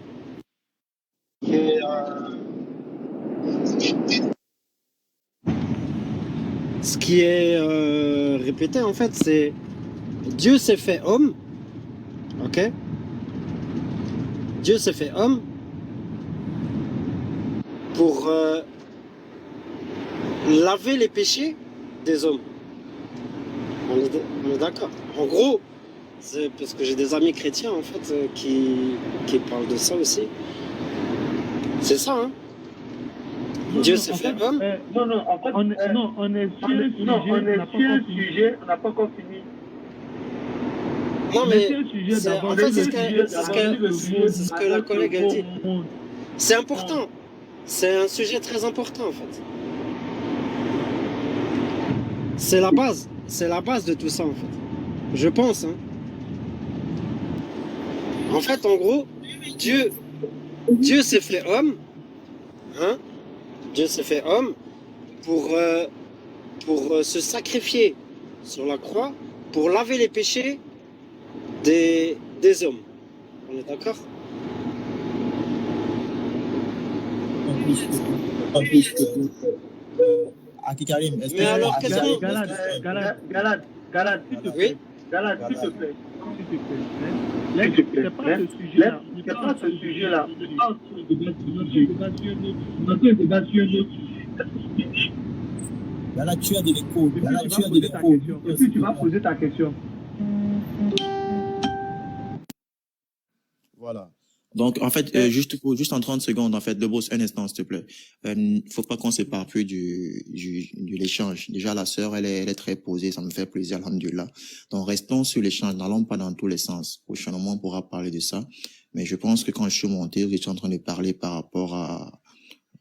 Speaker 7: ce qui est répété en fait, c'est Dieu s'est fait homme, ok? Dieu s'est fait homme pour laver les péchés des hommes. On est d'accord. En gros, c'est parce que j'ai des amis chrétiens en fait qui parlent de ça aussi. C'est ça, hein? Dieu s'est fait homme.
Speaker 6: On est sur un sujet, on n'a pas encore fini.
Speaker 7: Non mais en fait c'est ce que la collègue a dit. C'est important. C'est un sujet très important en fait. C'est la base. C'est la base de tout ça en fait. Je pense. Hein. En fait, en gros, Dieu s'est fait homme. Hein? Dieu s'est fait homme pour se sacrifier sur la croix, pour laver les péchés des hommes. On est d'accord? Mais alors, qu'est-ce qu'on...
Speaker 6: Galad, s'il te plaît.
Speaker 7: Oui?
Speaker 6: Galad, s'il te plaît. C'est pas ce sujet-là.
Speaker 9: Là, tu as de l'écho.
Speaker 6: Est-ce que tu vas poser ta question?
Speaker 9: Voilà. Donc, en fait, juste en 30 secondes, en fait, le boss, un instant, s'il te plaît. Faut pas qu'on s'éparpille de l'échange. Déjà, la sœur, elle est très posée, ça me fait plaisir, alhamdoulilah. Donc, restons sur l'échange, n'allons pas dans tous les sens. Prochainement, on pourra parler de ça. Mais je pense que quand je suis monté, je suis en train de parler par rapport à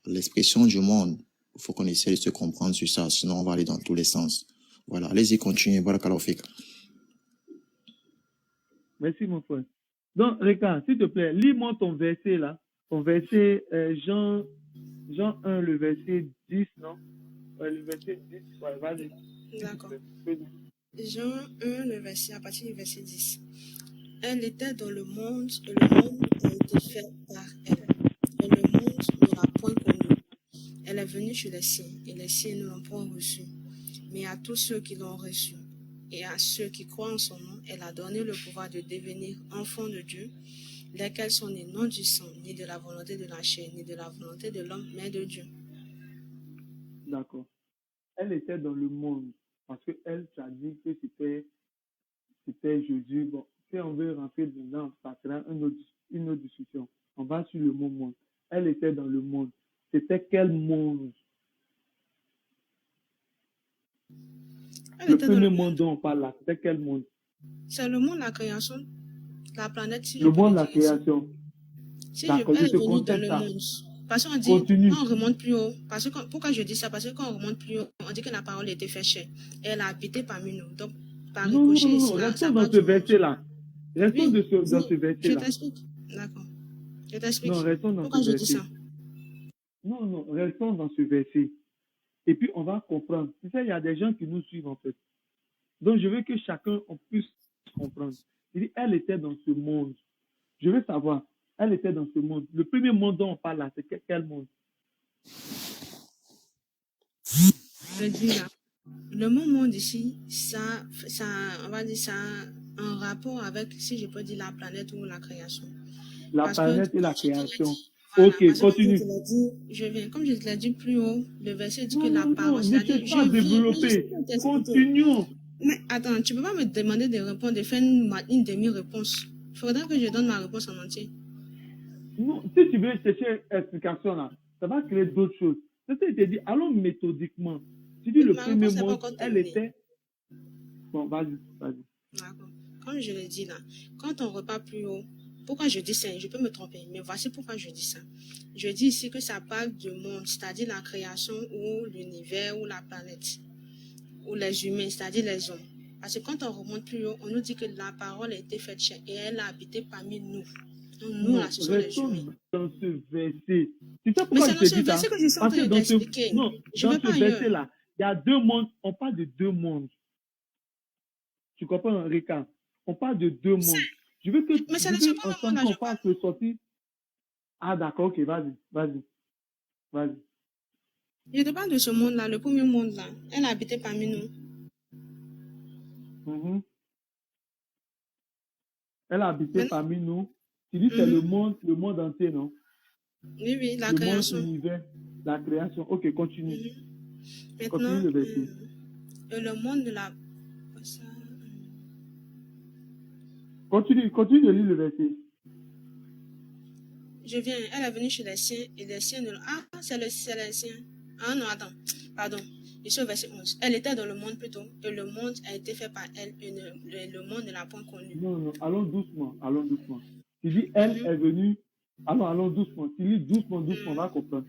Speaker 9: l'expression du monde. Il faut qu'on essaie de se comprendre sur ça, sinon on va aller dans tous les sens. Voilà, allez-y, continuez. Barakallahu fik.
Speaker 6: Merci, mon frère. Donc, Reka, s'il te plaît, lis-moi ton verset là. Ton verset, Jean 1, le verset 10, non? Le verset 10, ouais, vas-y.
Speaker 1: D'accord. Jean 1, le verset, à partir du verset 10. Elle était dans le monde, et le monde a été fait par elle. Et le monde ne l'a point connue. Elle est venue chez les siens, et les siens ne l'ont point reçue. Mais à tous ceux qui l'ont reçue, et à ceux qui croient en son nom, elle a donné le pouvoir de devenir enfants de Dieu, lesquels sont nés non du sang, ni de la volonté de la chair, ni de la volonté de l'homme, mais de Dieu.
Speaker 6: D'accord. Elle était dans le monde, parce que elle, tu as dit que c'était Jésus. Bon, si on veut rentrer dedans, ça sera une autre discussion. On va sur le mot monde. Elle était dans le monde. C'était quel monde? Le premier monde dont on parle là, c'était quel monde?
Speaker 1: C'est le monde, la création, la planète. Si
Speaker 6: le monde, la création.
Speaker 1: Si elle est venue dans le monde. Parce qu'on dit, quand on remonte plus haut, pourquoi je dis ça? Parce que quand on remonte plus haut, on dit que la parole était faite chair. Elle a habité parmi nous. Donc, par ricochet,
Speaker 6: non, restons dans ce verset-là. Restons dans ce verset-là.
Speaker 1: Je t'explique. D'accord. Je t'explique.
Speaker 6: Non, restons dans
Speaker 1: pourquoi
Speaker 6: ce
Speaker 1: je
Speaker 6: verset.
Speaker 1: dis ça?
Speaker 6: Non, restons dans ce verset. Et puis, on va comprendre. Tu sais, il y a des gens qui nous suivent, en fait. Donc, je veux que chacun on puisse comprendre. Il dit, elle était dans ce monde. Je veux savoir, elle était dans ce monde. Le premier monde dont on parle là, c'est quel monde?
Speaker 1: Je dis là, le mot monde ici, ça, on va dire ça, un rapport avec, si je peux dire, la planète ou la création.
Speaker 6: La planète et la création. Voilà, ok, continue.
Speaker 1: Comme je te l'ai dit plus haut, le verset dit que la parole,
Speaker 6: c'est-à-dire, continuons.
Speaker 1: Mais attends, tu ne peux pas me demander de répondre, de faire une demi-réponse. Il faudra que je donne ma réponse en entier.
Speaker 6: Non, si tu veux chercher explication là, ça va créer d'autres choses. C'est ça, il te dit, allons méthodiquement. Tu dis le
Speaker 1: Ma
Speaker 6: premier
Speaker 1: réponse n'est pas
Speaker 6: monde,
Speaker 1: encore
Speaker 6: elle
Speaker 1: terminée.
Speaker 6: était. Bon, vas-y.
Speaker 1: D'accord. Comme je l'ai dit là, quand on repart plus haut, pourquoi je dis ça? Je peux me tromper, mais voici pourquoi je dis ça. Je dis ici que ça parle du monde, c'est-à-dire la création ou l'univers ou la planète, ou les humains, c'est-à-dire les hommes. Parce que quand on remonte plus haut, on nous dit que la parole a été faite chair et elle a habité parmi nous. Donc nous,
Speaker 6: Non,
Speaker 1: là, ce sont les
Speaker 6: restons
Speaker 1: humains.
Speaker 6: dans ce verset. Tu sais
Speaker 1: Mais
Speaker 6: pourquoi
Speaker 1: c'est
Speaker 6: je
Speaker 1: dans
Speaker 6: te
Speaker 1: ce
Speaker 6: dis ça?
Speaker 1: verset que je suis en
Speaker 6: Parce
Speaker 1: train
Speaker 6: que
Speaker 1: de
Speaker 6: dans ce,
Speaker 1: t'expliquer.
Speaker 6: non,
Speaker 1: Je
Speaker 6: dans
Speaker 1: ne vais
Speaker 6: ce
Speaker 1: pas ailleurs.
Speaker 6: verset-là, il y a deux mondes. On parle de deux mondes. Tu comprends, Rika? On parle de deux mondes. Je veux
Speaker 1: Mais c'est dans ce premier
Speaker 6: ensemble
Speaker 1: monde-là,
Speaker 6: qu'on
Speaker 1: je parle.
Speaker 6: fasse le sortir. Ah, d'accord, ok, vas-y.
Speaker 1: Je te parle de ce monde-là, le premier monde-là. Elle a habité parmi nous.
Speaker 6: Mhm. Elle a habité
Speaker 1: Maintenant,
Speaker 6: parmi nous. Tu dis que c'est le monde entier, non?
Speaker 1: oui, la
Speaker 6: Le
Speaker 1: création.
Speaker 6: monde, l'univers, la création. Ok, continue. Continue
Speaker 1: Maintenant,
Speaker 6: le verset.
Speaker 1: le monde de la...
Speaker 6: Continue de lire le verset.
Speaker 1: Je viens, elle est venue chez les siens et les siens ne... Ah, c'est les siens. Ah non, attends, pardon. Je suis au verset 11. Elle était dans le monde plutôt, et le monde a été fait par elle, et le monde ne l'a point connu.
Speaker 6: Non, allons doucement. Tu dis, elle est venue. Allons doucement. Tu lis doucement, on va comprendre.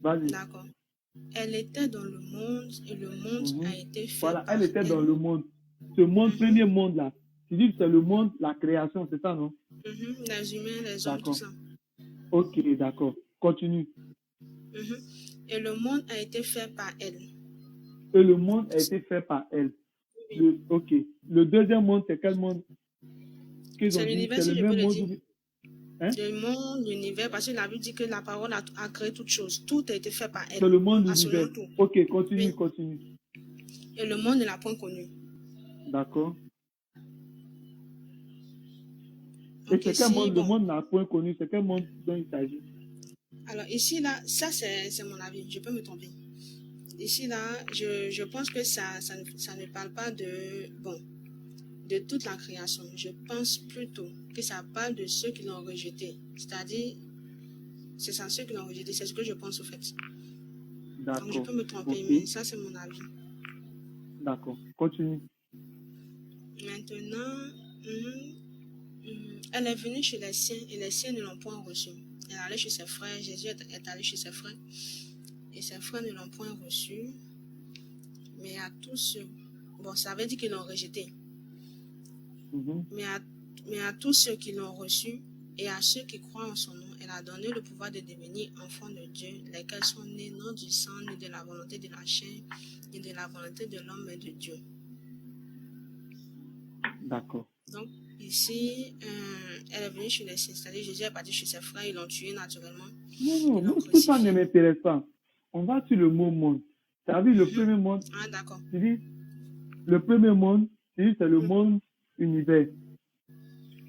Speaker 6: Vas-y.
Speaker 1: D'accord. Elle était dans le monde, et le monde a été fait
Speaker 6: Voilà,
Speaker 1: par
Speaker 6: elle était dans le monde. Ce monde, premier monde là. Tu dis que c'est le monde, la création, c'est ça, non?
Speaker 1: Les humains, les hommes, tout ça.
Speaker 6: Ok, d'accord. Continue.
Speaker 1: Et le monde a été fait par elle.
Speaker 6: Et le monde a été fait par elle. Ok. Le deuxième monde, c'est quel monde?
Speaker 1: C'est l'univers, si je peux le dire.
Speaker 6: Hein?
Speaker 1: Le monde, l'univers, parce que la Bible dit que la parole a créé toutes choses. Tout a été fait par elle.
Speaker 6: C'est le monde, l'univers. Ok, continue.
Speaker 1: Et le monde ne l'a point connu.
Speaker 6: D'accord. Et c'est quel monde? Le monde n'a point connu. C'est quel monde dont il s'agit?
Speaker 1: Alors ici, là, ça c'est mon avis. Je peux me tromper. Ici, là, je pense que ça ne parle pas de toute la création. Je pense plutôt que ça parle de ceux qui l'ont rejeté. C'est-à-dire, c'est ça, ceux qui l'ont rejeté. C'est ce que je pense au fait.
Speaker 6: D'accord.
Speaker 1: Donc, je peux me tromper, mais ça, c'est mon avis.
Speaker 6: D'accord. Continue.
Speaker 1: Maintenant, elle est venue chez les siens et les siens ne l'ont point reçue. Elle est allée chez ses frères. Jésus est allé chez ses frères. Et ses frères ne l'ont point reçu. Mais à tous ceux... Bon, ça veut dire qu'ils l'ont rejeté. Mais à tous ceux qui l'ont reçu et à ceux qui croient en son nom, elle a donné le pouvoir de devenir enfants de Dieu, lesquels sont nés non du sang, ni de la volonté de la chair, ni de la volonté de l'homme, mais de Dieu.
Speaker 6: D'accord.
Speaker 1: Donc, ici, elle est venue chez les siens, c'est-à-dire Jésus est parti chez ses frères, ils l'ont tué naturellement.
Speaker 6: Non, tout ça ne m'intéresse pas. On va sur le mot monde. Tu as vu le premier monde?
Speaker 1: Ah, d'accord.
Speaker 6: Tu dis, le premier monde, tu dis c'est le monde univers.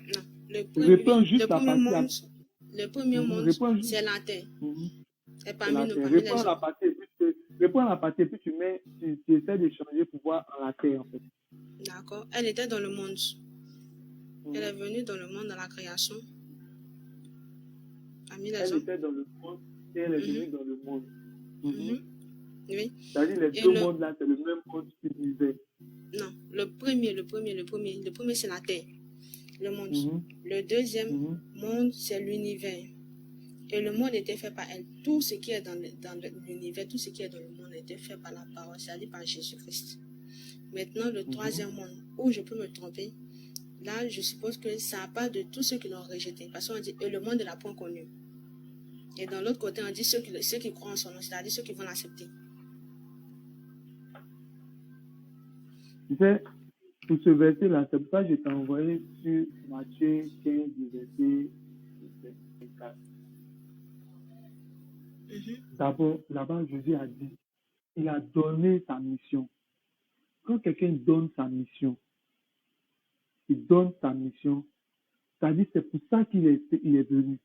Speaker 1: Non, le premier monde, c'est la terre. Et parmi nous, parmi les gens.
Speaker 6: Réponds à la partie, puis tu essaies de changer pour voir en la terre, en fait.
Speaker 1: D'accord. Elle était dans le monde. Elle est venue dans le monde, dans la création. Parmi les gens.
Speaker 6: Elle était dans le monde et elle est venue dans le monde.
Speaker 1: Oui.
Speaker 6: C'est-à-dire les deux mondes là, c'est le même monde univers.
Speaker 1: Non, le premier c'est la terre, le monde. Le deuxième monde, c'est l'univers. Et le monde était fait par elle. Tout ce qui est dans l'univers, tout ce qui est dans le monde était fait par la parole, c'est-à-dire par Jésus-Christ. Maintenant, le troisième monde, où je peux me tromper, là, je suppose que ça parle de tous ceux qui l'ont rejeté. Parce qu'on dit, et le monde ne l'a point connu. Et dans l'autre côté, on dit ceux qui croient en son nom, c'est-à-dire ceux qui vont l'accepter.
Speaker 6: Tu sais, pour ce verset-là, c'est pour ça que je t'ai envoyé sur Matthieu 15, verset 24. D'abord, là-bas, Jésus a dit, il a donné sa mission. Quand quelqu'un donne sa mission, il donne sa mission, c'est-à-dire c'est pour ça qu'il est venu.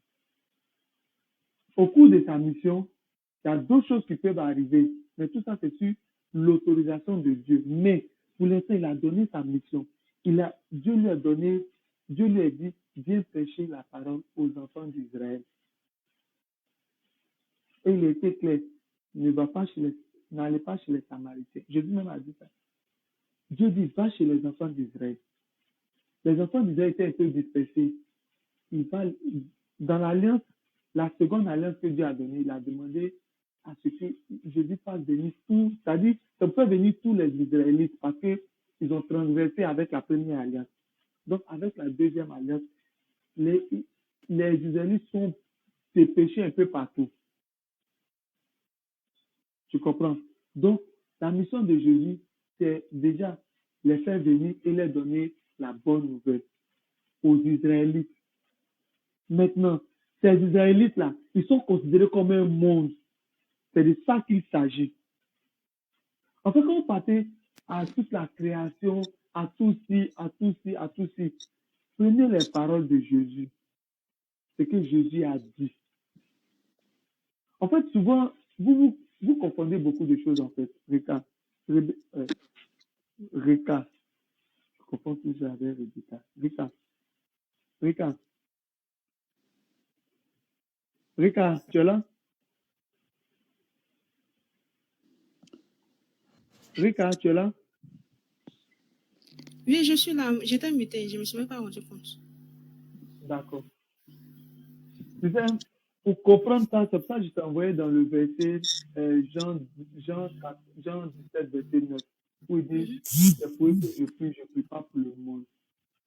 Speaker 6: Au cours de sa mission, il y a d'autres choses qui peuvent arriver, mais tout ça, c'est sur l'autorisation de Dieu. Mais pour l'instant, il a donné sa mission. Dieu lui a dit, viens prêcher la parole aux enfants d'Israël. Et il était clair, n'allez pas chez les Samaritains. Jésus même a dit ça. Dieu dit, va chez les enfants d'Israël. Les enfants d'Israël étaient un peu dispersés. Dans l'alliance, la seconde alliance que Dieu a donnée, il a demandé à ce que Jésus fasse venir tous, c'est-à-dire, ça peut venir tous les Israélites parce qu'ils ont transgressé avec la première alliance. Donc, avec la deuxième alliance, les Israélites sont dépêchés un peu partout. Tu comprends? Donc, la mission de Jésus, c'est déjà les faire venir et leur donner la bonne nouvelle aux Israélites. Maintenant, ces Israélites-là, ils sont considérés comme un monde. C'est de ça qu'il s'agit. En fait, quand on partait à toute la création, à tout ci, prenez les paroles de Jésus. Ce que Jésus a dit. En fait, souvent, vous confondez beaucoup de choses, en fait. Reka. Je confonds toujours avec Reka, tu es là? Reka, tu es là?
Speaker 1: Oui, je suis là. J'étais mutée. Je ne me suis même pas rendu compte.
Speaker 6: D'accord. Tu sais, pour comprendre ça, c'est pour ça que je t'ai envoyé dans le verset Jean 17, verset 9, où il dit, c'est pour eux que je prie pas pour le monde.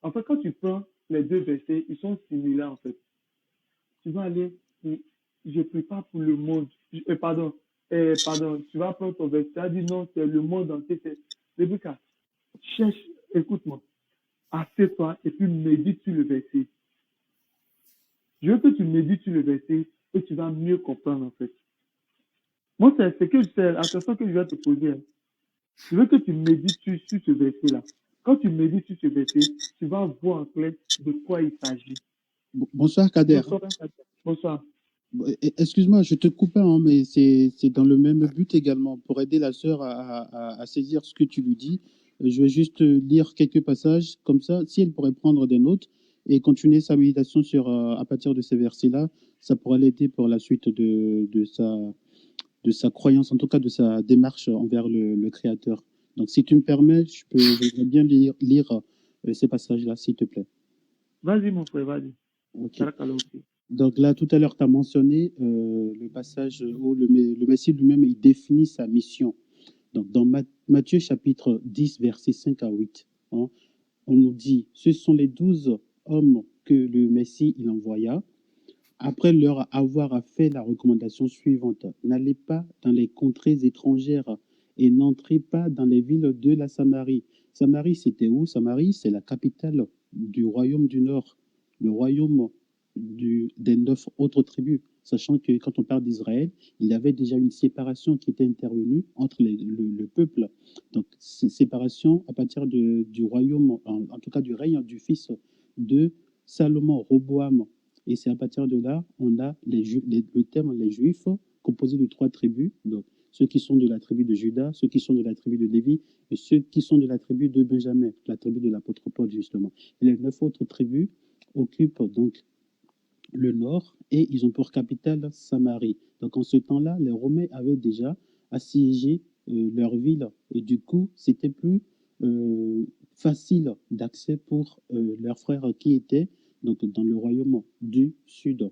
Speaker 6: En fait, quand tu prends les deux versets, ils sont similaires, en fait. Tu vas aller, je prie pas pour le monde. Pardon, tu vas prendre ton verset, tu vas dire non, c'est le monde entier. Rebecca, cherche, écoute-moi, assieds-toi et puis médite sur le verset. Je veux que tu médites sur le verset et tu vas mieux comprendre, en fait. Moi, c'est la question que je vais te poser. Hein. Je veux que tu médites sur ce verset-là. Quand tu médites sur ce verset, tu vas voir en clair de quoi il s'agit.
Speaker 8: Bonsoir, Kader.
Speaker 6: Bonsoir.
Speaker 8: Excuse-moi, je te coupe, hein, mais c'est dans le même but également, pour aider la sœur à saisir ce que tu lui dis. Je vais juste lire quelques passages, comme ça, si elle pourrait prendre des notes et continuer sa méditation à partir de ces versets-là, ça pourrait l'aider pour la suite de sa croyance, en tout cas de sa démarche envers le Créateur. Donc, si tu me permets, je voudrais bien lire ces passages-là, s'il te plaît.
Speaker 6: Vas-y, mon frère, vas-y.
Speaker 8: Okay. Donc là, tout à l'heure, tu as mentionné le passage où le Messie lui-même, il définit sa mission. Donc dans Matthieu chapitre 10, versets 5 à 8, hein, on nous dit, ce sont les 12 hommes que le Messie il envoya, après leur avoir fait la recommandation suivante, n'allez pas dans les contrées étrangères et n'entrez pas dans les villes de la Samarie. Samarie, c'était où? Samarie, c'est la capitale du royaume du Nord, le royaume des 9 autres tribus, sachant que quand on parle d'Israël, il y avait déjà une séparation qui était intervenue entre le peuple. Donc, séparation à partir du royaume, en tout cas du règne du fils de Salomon, Roboam. Et c'est à partir de là, on a le terme les Juifs, composé de 3 tribus, donc ceux qui sont de la tribu de Juda, ceux qui sont de la tribu de Lévi, et ceux qui sont de la tribu de Benjamin, la tribu de l'apôtre Paul, justement. Et les 9 autres tribus occupent donc le nord et ils ont pour capitale Samarie. Donc en ce temps-là, les Romains avaient déjà assiégé leur ville et du coup, c'était plus facile d'accès pour leurs frères qui étaient donc, dans le royaume du sud.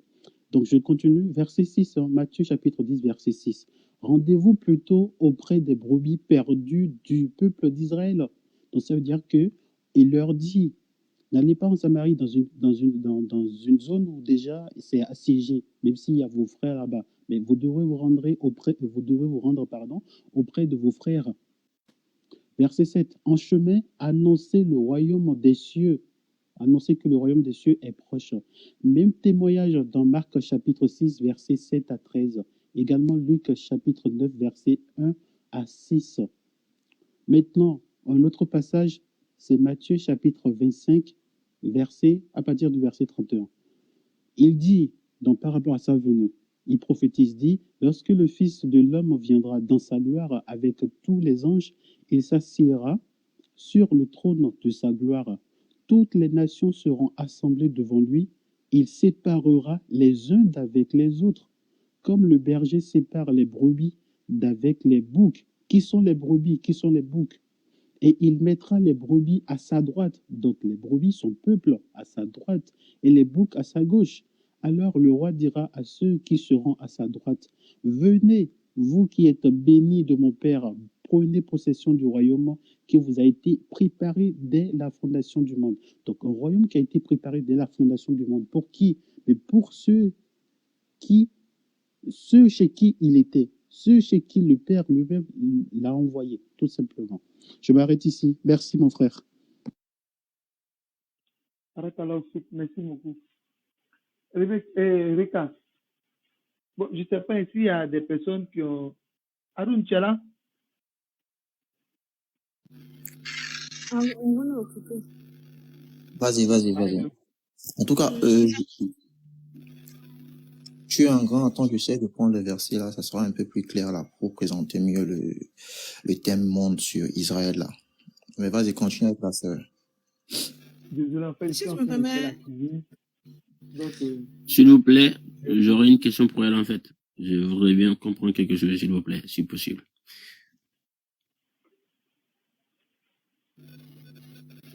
Speaker 8: Donc je continue, verset 6, Matthieu chapitre 10, verset 6. Rendez-vous plutôt auprès des brebis perdues du peuple d'Israël. Donc ça veut dire que il leur dit, n'allez pas en Samarie dans une zone où déjà c'est assiégé, même s'il y a vos frères là-bas. Mais vous devez vous rendre auprès de vos frères. Verset 7. En chemin, annoncez le royaume des cieux. Annoncez que le royaume des cieux est proche. Même témoignage dans Marc chapitre 6, verset 7 à 13. Également Luc chapitre 9, verset 1 à 6. Maintenant, un autre passage, c'est Matthieu chapitre 25, à partir du verset 31. Il dit, donc par rapport à sa venue, il prophétise, dit, lorsque le Fils de l'homme viendra dans sa gloire avec tous les anges, il s'assiera sur le trône de sa gloire. Toutes les nations seront assemblées devant lui. Il séparera les uns d'avec les autres, comme le berger sépare les brebis d'avec les boucs. Qui sont les brebis? Qui sont les boucs? Et il mettra les brebis à sa droite. Donc les brebis, son peuple, à sa droite, et les boucs à sa gauche. Alors le roi dira à ceux qui seront à sa droite, venez, vous qui êtes bénis de mon Père, prenez possession du royaume qui vous a été préparé dès la fondation du monde. Donc un royaume qui a été préparé dès la fondation du monde. Pour qui? Mais pour ceux chez qui il était, ceux chez qui le Père lui-même l'a envoyé, tout simplement. Je m'arrête ici. Merci, mon frère.
Speaker 6: Arrête alors, merci beaucoup. Rika, bon, je ne sais pas s'il y a des personnes qui ont... Arun, tu es là?
Speaker 1: Ah, on est occupé.
Speaker 9: Vas-y. En tout cas, tu es un grand. Attends, j'essaie de prendre le verset là, ça sera un peu plus clair là pour présenter mieux le thème monde sur Israël là. Mais vas-y, continue avec la sœur.
Speaker 6: Désolé, en fait,
Speaker 1: Si
Speaker 6: je
Speaker 1: tu
Speaker 6: suis en
Speaker 1: me
Speaker 6: train de faire
Speaker 1: permets,
Speaker 6: la cuisine. Donc,
Speaker 10: S'il vous plaît, j'aurais une question pour elle en fait. Je voudrais bien comprendre quelque chose, s'il vous plaît, si possible.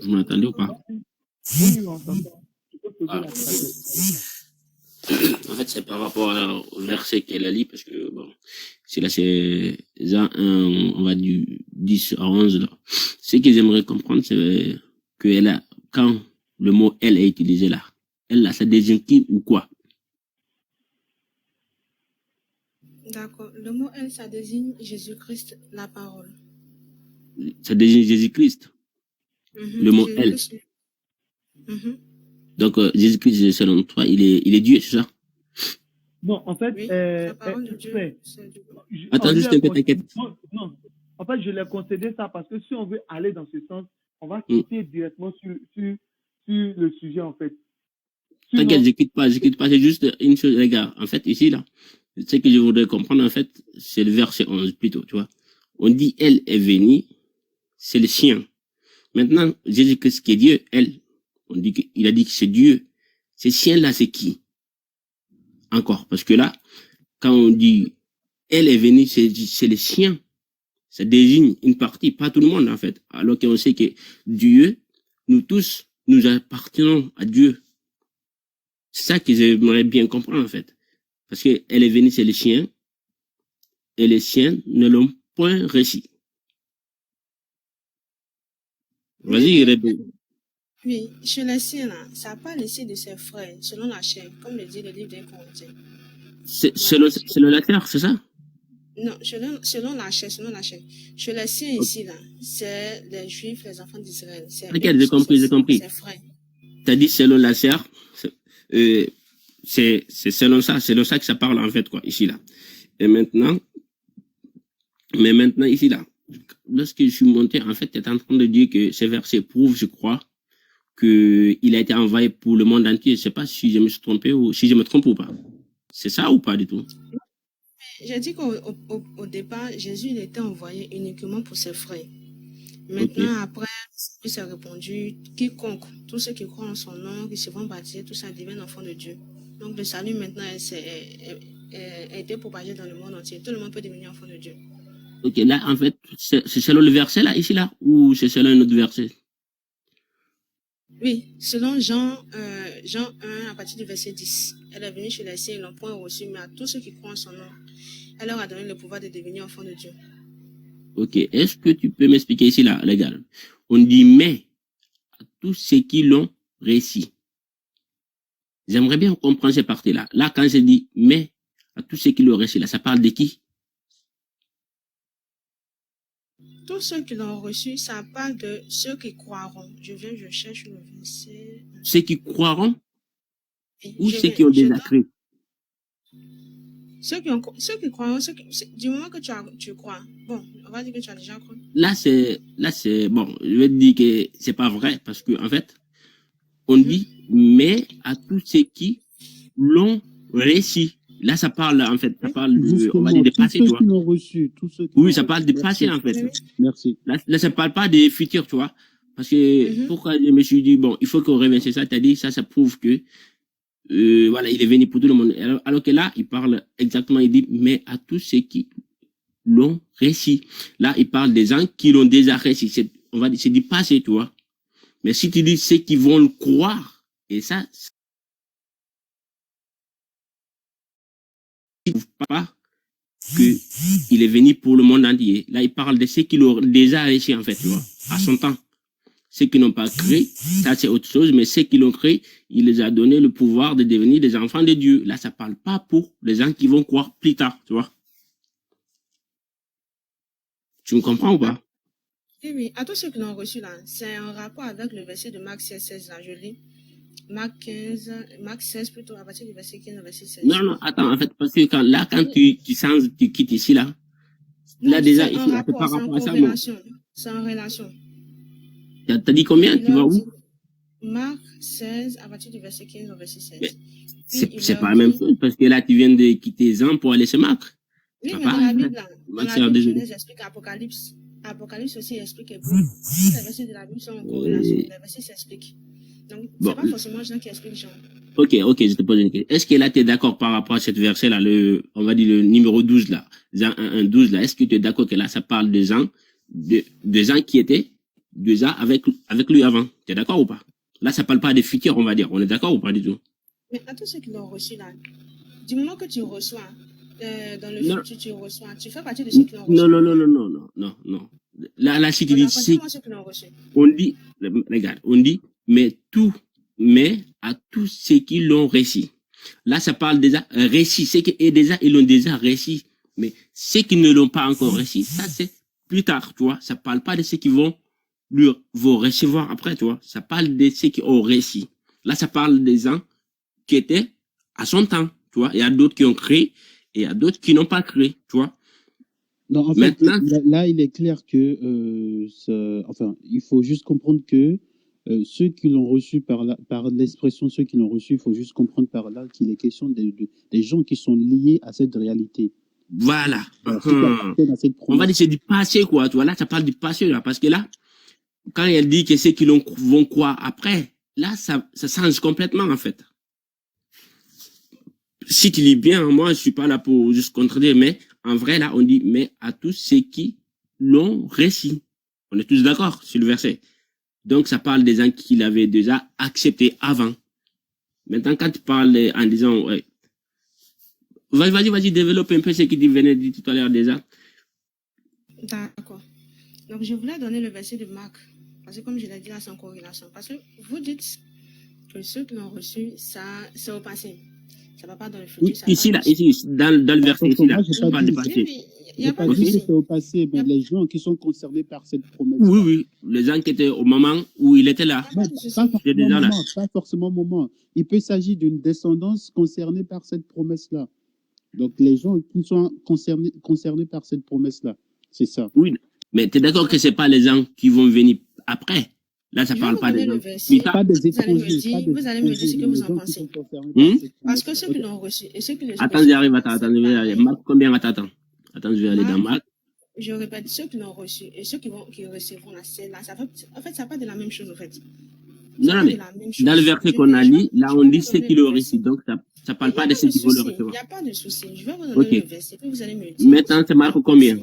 Speaker 10: Vous m'entendez ou pas?
Speaker 6: oui, on t'entend. Tu peux poser
Speaker 10: Ah.
Speaker 6: la question.
Speaker 10: En fait, c'est par rapport au verset qu'elle a lu, parce que bon, c'est là, c'est Jean 1, on va du 10 à 11 là. Ce que j'aimerais comprendre, c'est que elle a, quand le mot elle est utilisé là, elle là, ça désigne qui ou quoi?
Speaker 1: d'accord. Le mot elle, ça désigne Jésus-Christ, la parole.
Speaker 10: Ça désigne Jésus-Christ. Le mot elle.
Speaker 1: Jésus-Christ. Mhm.
Speaker 10: Donc, Jésus-Christ, selon toi, il est Dieu, c'est ça?
Speaker 6: Non, en fait,
Speaker 1: Oui, la parole de Dieu,
Speaker 6: frère,
Speaker 1: c'est Dieu.
Speaker 10: Attends
Speaker 6: on
Speaker 10: juste
Speaker 6: lui
Speaker 10: un
Speaker 6: a
Speaker 10: peu,
Speaker 6: concédé-
Speaker 10: t'inquiète.
Speaker 6: non, en fait, je l'ai concédé ça parce que si on veut aller dans ce sens, on va
Speaker 10: Mm.
Speaker 6: quitter directement sur le sujet, en fait.
Speaker 10: T'inquiète,
Speaker 6: Sinon,
Speaker 10: je quitte pas, c'est juste une chose, les gars. En fait, ici, là, ce que je voudrais comprendre, en fait, c'est le verset 11, plutôt, tu vois. On dit, elle est venue, c'est le sien. Maintenant, Jésus-Christ qui est Dieu, elle, on dit qu'il a dit que c'est Dieu. Ce sien-là, c'est qui? Encore. Parce que là, quand on dit, elle est venue, c'est le sien. Ça désigne une partie, pas tout le monde, en fait. Alors qu'on sait que Dieu, nous tous, nous appartenons à Dieu. C'est ça que j'aimerais bien comprendre, en fait. Parce que elle est venue, c'est les chiens, et les chiens ne l'ont point réussi. Vas-y, réponds.
Speaker 1: Oui, chez les siens, là, ça n'a pas laissé de ses frères, selon la chair, comme le dit le livre des Corinthiens.
Speaker 10: Selon la terre, c'est ça?
Speaker 1: Non, selon la chair. Chez les siens ici, là, c'est les Juifs, les enfants d'Israël.
Speaker 10: Regarde, j'ai compris.
Speaker 1: C'est frère.
Speaker 10: T'as dit selon la chair, c'est selon ça que ça parle, en fait, quoi, ici, là. Et maintenant, ici, là, lorsque je suis monté, en fait, tu es en train de dire que ces versets prouvent, je crois, qu'il a été envoyé pour le monde entier. Je ne sais pas si je me suis trompé ou si je me trompe ou pas. C'est ça ou pas du tout?
Speaker 1: J'ai dit qu'au départ, Jésus il était envoyé uniquement pour ses frères. Maintenant, après, il s'est répondu, quiconque, tous ceux qui croient en son nom, qui se vont baptiser, tout ça deviennent enfants de Dieu. Donc le salut maintenant a été propagé dans le monde entier. Tout le monde peut devenir enfant de Dieu.
Speaker 10: Ok, là, en fait, c'est selon le verset, là, ici, là, ou c'est selon un autre verset?
Speaker 1: Oui, selon Jean 1, à partir du verset 10. Elle est venue chez les siens, ils n'ont point reçu, mais à tous ceux qui croient en son nom, elle leur a donné le pouvoir de devenir enfants de Dieu.
Speaker 10: Ok, est-ce que tu peux m'expliquer ici, là, les gars? On dit mais à tous ceux qui l'ont réussi. J'aimerais bien comprendre cette partie-là. Là, quand je dis mais à tous ceux qui l'ont réussi, là, ça parle de qui?
Speaker 1: Tous ceux qui l'ont reçu, ça parle de ceux qui croiront. Je cherche le verset.
Speaker 10: Ceux qui croiront
Speaker 1: Oui,
Speaker 10: ou ceux qui ont déjà cru?
Speaker 1: Ceux qui croiront, du moment que tu crois. Bon, on va dire que tu as déjà cru.
Speaker 10: Là, c'est, bon, je vais te dire que c'est pas vrai parce que, en fait, on dit, mais à tous ceux qui l'ont réussi. Là, ça parle, en fait, ça parle de, on va dire, des passés, tu vois.
Speaker 8: Tous ceux qui l'ont reçu, tous ceux qui
Speaker 10: Oui, ça parle des passés, en fait.
Speaker 8: Merci.
Speaker 10: Là, ça parle pas des futurs, tu vois. Parce que, pourquoi je me suis dit, bon, il faut qu'on revienne sur ça, t'as dit, ça prouve que voilà, il est venu pour tout le monde. Alors que là, il parle exactement, il dit, mais à tous ceux qui l'ont réussi. Là, il parle des gens qui l'ont déjà réussi. On va dire, c'est du passé, tu vois. Mais si tu dis ceux qui vont le croire, et ça, il ne pas qu'il est venu pour le monde entier. Là, il parle de ceux qui l'ont déjà réussi, en fait, tu vois, à son temps. Ceux qui n'ont pas cru, ça c'est autre chose, mais ceux qui l'ont cru, il les a donné le pouvoir de devenir des enfants de Dieu. Là, ça ne parle pas pour les gens qui vont croire plus tard, tu vois. Tu me comprends ou pas?
Speaker 1: Oui, oui. À tous ceux qui l'ont reçu là, c'est un rapport avec le verset de Marc 16 là, je lis. Marc 16 plutôt, à partir du verset 15 au verset 16.
Speaker 10: Non, attends, en fait, parce que quand tu quittes ici, là,
Speaker 1: non,
Speaker 10: là déjà,
Speaker 1: ici,
Speaker 10: c'est par rapport à ça,
Speaker 1: c'est en relation.
Speaker 10: T'as dit combien? Tu vas où?
Speaker 1: Marc 16, à partir du verset 15 au verset 16.
Speaker 10: C'est pas la même chose, parce que là, tu viens de quitter Jean pour aller chez Marc.
Speaker 1: Oui, mais dans la Bible, là, Genèse explique Apocalypse. Apocalypse aussi explique que les versets de la Bible sont en corrélation. Les versets s'expliquent. Donc, c'est pas forcément Jean qui explique Jean.
Speaker 10: Ok, je te pose une question. Est-ce que là, tu es d'accord par rapport à cette verset-là, on va dire le numéro 12 là, Jean 1, 12 là, est-ce que tu es d'accord que là, ça parle de gens qui étaient déjà avec lui avant? Tu es d'accord ou pas? Là, ça parle pas des futurs, on va dire. On est d'accord ou pas du tout?
Speaker 1: Mais à tous ceux qui l'ont reçu là, du moment que tu reçois, dans le futur, tu reçois, tu fais partie de ceux qui l'ont reçu.
Speaker 10: Non. Là, si tu dis, on dit, regarde, on dit, mais à tous ceux qui l'ont réussi. Là, ça parle déjà réussi. Ceux qui ils l'ont déjà réussi. Mais ceux qui ne l'ont pas encore réussi, ça c'est plus tard, tu vois. Ça parle pas de ceux qui vont recevoir après, tu vois. Ça parle de ceux qui ont réussi. Là, ça parle des gens qui étaient à son temps, tu vois. Il y a d'autres qui ont créé et il y a d'autres qui n'ont pas créé, tu vois.
Speaker 8: Non, en fait, là, il est clair que, il faut juste comprendre que ceux qui l'ont reçu par l'expression, ceux qui l'ont reçu, il faut juste comprendre par là qu'il est question des gens qui sont liés à cette réalité.
Speaker 10: Voilà. On va dire que c'est du passé, quoi. Tu vois, là, ça parle du passé, là, parce que là, quand elle dit que ceux qui vont croire après, là, ça change complètement, en fait. Si tu lis bien, moi, je suis pas là pour juste contredire, mais en vrai, là, on dit, mais à tous ceux qui l'ont réussi. On est tous d'accord sur le verset. Donc, ça parle des gens qui l'avaient déjà accepté avant. Maintenant, quand tu parles en disant, ouais, vas-y, développe un peu ce que tu venais de dire tout à l'heure déjà.
Speaker 1: D'accord. Donc, je voulais donner le verset de Marc. Parce que comme je l'ai dit là, c'est en corrélation. Parce que vous dites que ceux qui l'ont reçu, ça, c'est au passé. Ça va pas dans le futur.
Speaker 10: Oui, ici, dans le verset, ici, là, je parle du passé.
Speaker 8: Il n'y a pas de souci, c'est au passé, mais les gens qui sont concernés par cette promesse.
Speaker 10: Oui, les gens qui étaient au moment où il était là.
Speaker 8: Pas forcément au moment. Il peut s'agir d'une descendance concernée par cette promesse-là. Donc, les gens qui sont concernés par cette promesse-là, c'est ça.
Speaker 10: Oui, mais tu es d'accord que ce n'est pas les gens qui vont venir après. Là, ça ne parle pas des gens.
Speaker 8: Pas des étrangers.
Speaker 1: Vous allez me dire ce que vous en pensez. Parce que ceux qui l'ont reçu et ceux qui le
Speaker 10: Attends, j'arrive. Marc, combien attends, je vais aller dans Marc.
Speaker 1: Je répète, ceux qui l'ont reçu et ceux qui recevront la scène, là, en fait, ça parle de la même chose, en fait.
Speaker 10: Non, mais dans le verset qu'on a lu, là, on dit ceux qui l'ont reçu. Donc, ça ne parle pas de ceux qui vont le recevoir.
Speaker 1: Il n'y a pas de souci. Je vais vous donner le verset, puis vous allez me dire.
Speaker 10: Maintenant, c'est Marc combien?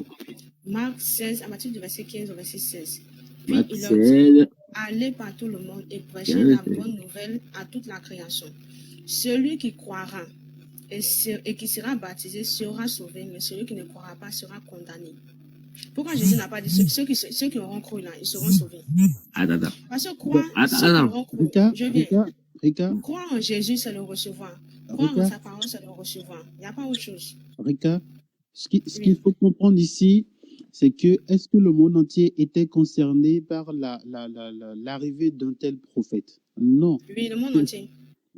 Speaker 1: Marc 16, à partir du verset 15 au verset 16. Puis
Speaker 10: Marc
Speaker 1: il
Speaker 10: 16.
Speaker 1: leur dit, allez par tout le monde et prêchez la bonne nouvelle à toute la création. Celui qui croira et qui sera baptisé sera sauvé, mais celui qui ne croira pas sera condamné. Pourquoi Jésus n'a pas dit ceux qui auront cru là, ils seront sauvés?
Speaker 10: Attends.
Speaker 1: Parce que croire, croire en Jésus, c'est le recevoir. Croire en sa parole, c'est le recevoir. Il n'y a pas autre chose.
Speaker 8: Rika, ce qu'il faut comprendre ici, c'est que est-ce que le monde entier était concerné par l'arrivée d'un tel prophète? Non.
Speaker 1: Oui, le monde entier.